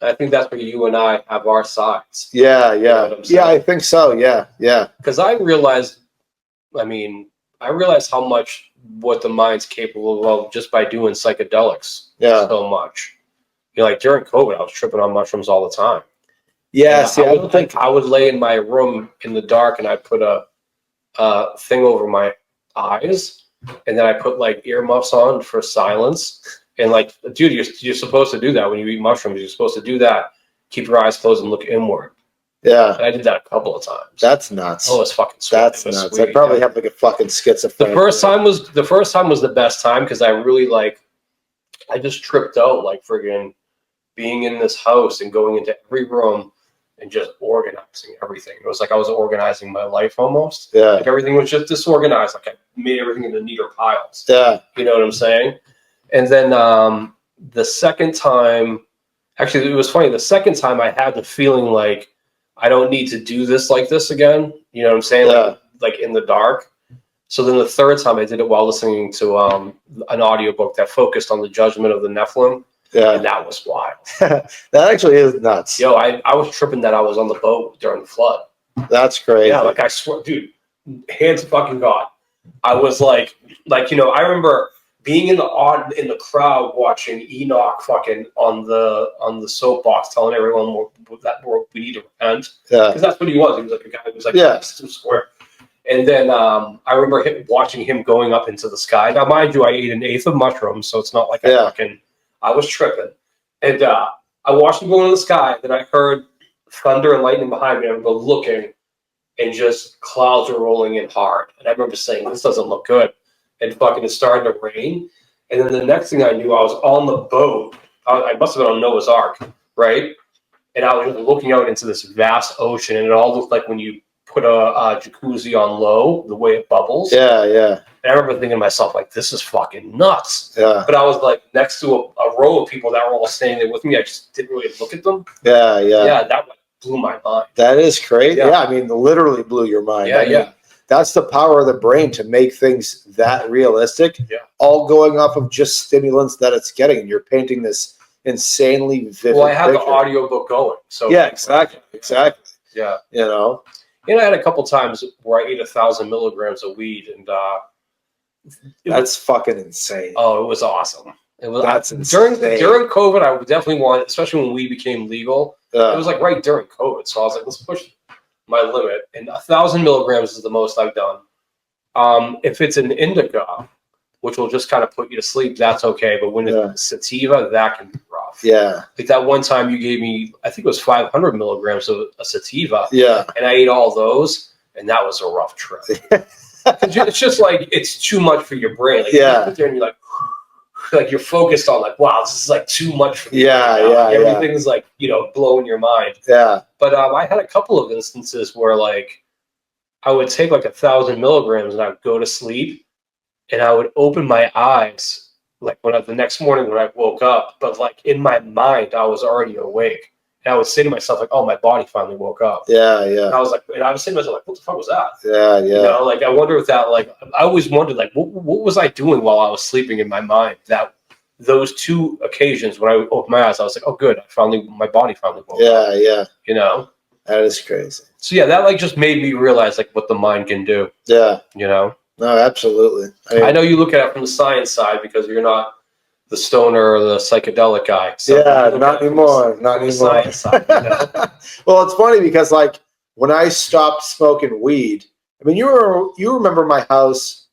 I think that's where you and I have our sides. Yeah, yeah. You know what I'm saying? Yeah, I think so, yeah, yeah. Because I realized how much what the mind's capable of just by doing psychedelics so much. You know, like during COVID, I was tripping on mushrooms all the time. Yeah, see, I would lay in my room in the dark and I'd put a thing over my eyes, and then I put like earmuffs on for silence. And like, dude, you're supposed to do that when you eat mushrooms. You're supposed to do that. Keep your eyes closed and look inward. Yeah, and I did that a couple of times. That's nuts. Oh, it's fucking sweet. That's nuts. Sweet. I probably have like a fucking schizophrenic. The first time was the best time because I really I just tripped out, like friggin' being in this house and going into every room and just organizing everything. It was like I was organizing my life almost. Yeah. Like everything was just disorganized. Like I made everything into neater piles. Yeah. You know what I'm saying? And then the second time, actually, it was funny. The second time I had the feeling like I don't need to do this like this again. You know what I'm saying? Yeah. Like in the dark. So then the third time I did it while listening to an audiobook that focused on the judgment of the Nephilim. Yeah. And that was wild. That actually is nuts. Yo, I was tripping that I was on the boat during the flood. That's crazy. Yeah, like I swear, dude, hands to fucking God. I was like, you know, I remember being in the crowd watching Enoch fucking on the soapbox telling everyone that we need to repent. Yeah. Because that's what he was. He was like a guy who was like, yeah, square. And then I remember watching him going up into the sky. Now, mind you, I ate an eighth of mushrooms, so it's not like I was tripping. And I watched him go into the sky. Then I heard thunder and lightning behind me. I remember looking, and just clouds were rolling in hard. And I remember saying, this doesn't look good. And fucking it started to rain. And then the next thing I knew, I was on the boat. I must have been on Noah's Ark, right? And I was looking out into this vast ocean, and it all looked like when you put a jacuzzi on low, the way it bubbles. Yeah, yeah. And I remember thinking to myself, like, this is fucking nuts. Yeah. But I was like next to a row of people that were all standing there with me. I just didn't really look at them. Yeah, yeah. Yeah, that blew my mind. That is crazy. Yeah, I mean, literally blew your mind. Yeah, yeah. That's the power of the brain to make things that realistic. Yeah. All going off of just stimulants that it's getting. And you're painting this insanely vivid Well, I had picture. the audiobook going. So yeah, exactly. Exactly. Yeah. You know? And I had a couple times where I ate 1,000 milligrams of weed, and that's fucking insane. Oh, it was awesome. It was that's insane. During COVID. I would definitely want, especially when weed became legal. It was like right during COVID, so I was like, let's push my limit. And 1,000 milligrams is the most I've done. If it's an indica, which will just kind of put you to sleep, that's okay. But when it's sativa, that can be rough. Yeah. Like that one time you gave me, I think it was 500 milligrams of a sativa. Yeah. And I ate all those, and that was a rough trip. It's just like, it's too much for your brain. Like, you sit there and you're like you're focused on like, wow, this is like too much for me. Everything's like, you know, blowing your mind. Yeah. But I had a couple of instances where like I would take like 1,000 milligrams and I would go to sleep, and I would open my eyes like the next morning when I woke up, but like in my mind I was already awake. And I would say to myself, like, oh, my body finally woke up. Yeah, yeah. And I was saying to myself, like, what the fuck was that? Yeah, yeah. You know, like, I wonder if that, like, I always wondered, like, what was I doing while I was sleeping in my mind? That those two occasions when I opened my eyes, I was like, oh, good, my body finally woke up. Yeah, yeah. You know? That is crazy. So, yeah, that, like, just made me realize, like, what the mind can do. Yeah. You know? No, absolutely. I know you look at it from the science side because you're not the stoner or the psychedelic guy. So yeah, not anymore. Not anymore. Side, you know? Well, it's funny because like when I stopped smoking weed, I mean, you remember my house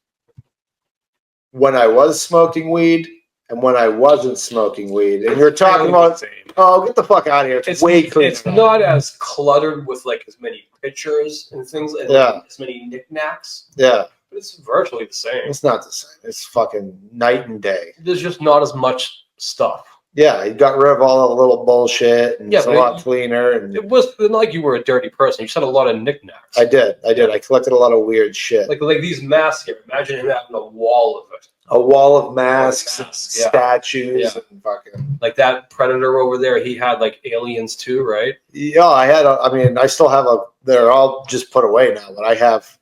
when I was smoking weed and when I wasn't smoking weed, and you're talking about, oh, get the fuck out of here! It's way cleaner. It's not as cluttered with like as many pictures and things, and as many knickknacks. Yeah. It's virtually the same. It's not the same. It's fucking night and day. There's just not as much stuff. Yeah, you got rid of all the little bullshit, and it's a lot cleaner. And it wasn't like you were a dirty person. You just had a lot of knickknacks. I did. I collected a lot of weird shit. Like these masks here. Imagine him having a wall of it. a wall of masks and statues and fucking. Like that Predator over there, he had like aliens too, right? Yeah, I still have they're all just put away now, but I have.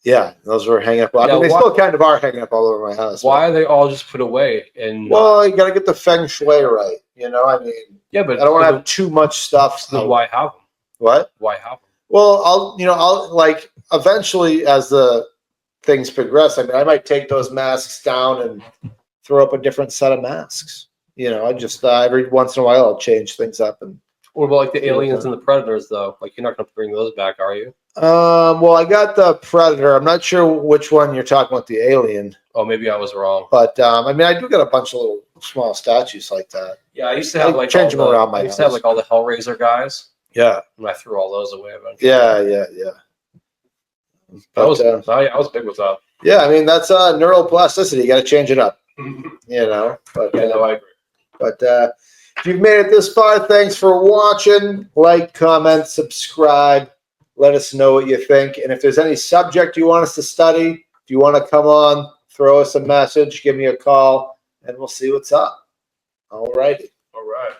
Yeah, those were hanging up. They still kind of are hanging up all over my house. Why are they all just put away? And well, you got to get the feng shui right. Yeah, but I don't want to have too much stuff. So why have them? What? Why have them? Well, I'll like eventually as the things progress. I might take those masks down and throw up a different set of masks. I just every once in a while I'll change things up. And what about like the aliens and the predators though? Like you're not going to bring those back, are you? Well, I got the Predator. I'm not sure which one you're talking about, the alien. Oh, maybe I was wrong. But I do got a bunch of little small statues like that. Yeah, I used to have change them around my house. I used to have like all the Hellraiser guys. Yeah. And I threw all those away eventually. Yeah. But I was big with that. Yeah, that's neuroplasticity. You got to change it up. But I agree. But if you've made it this far, thanks for watching. Like, comment, subscribe. Let us know what you think. And if there's any subject you want us to study, if you want to come on, throw us a message, give me a call, and we'll see what's up. All righty. All right.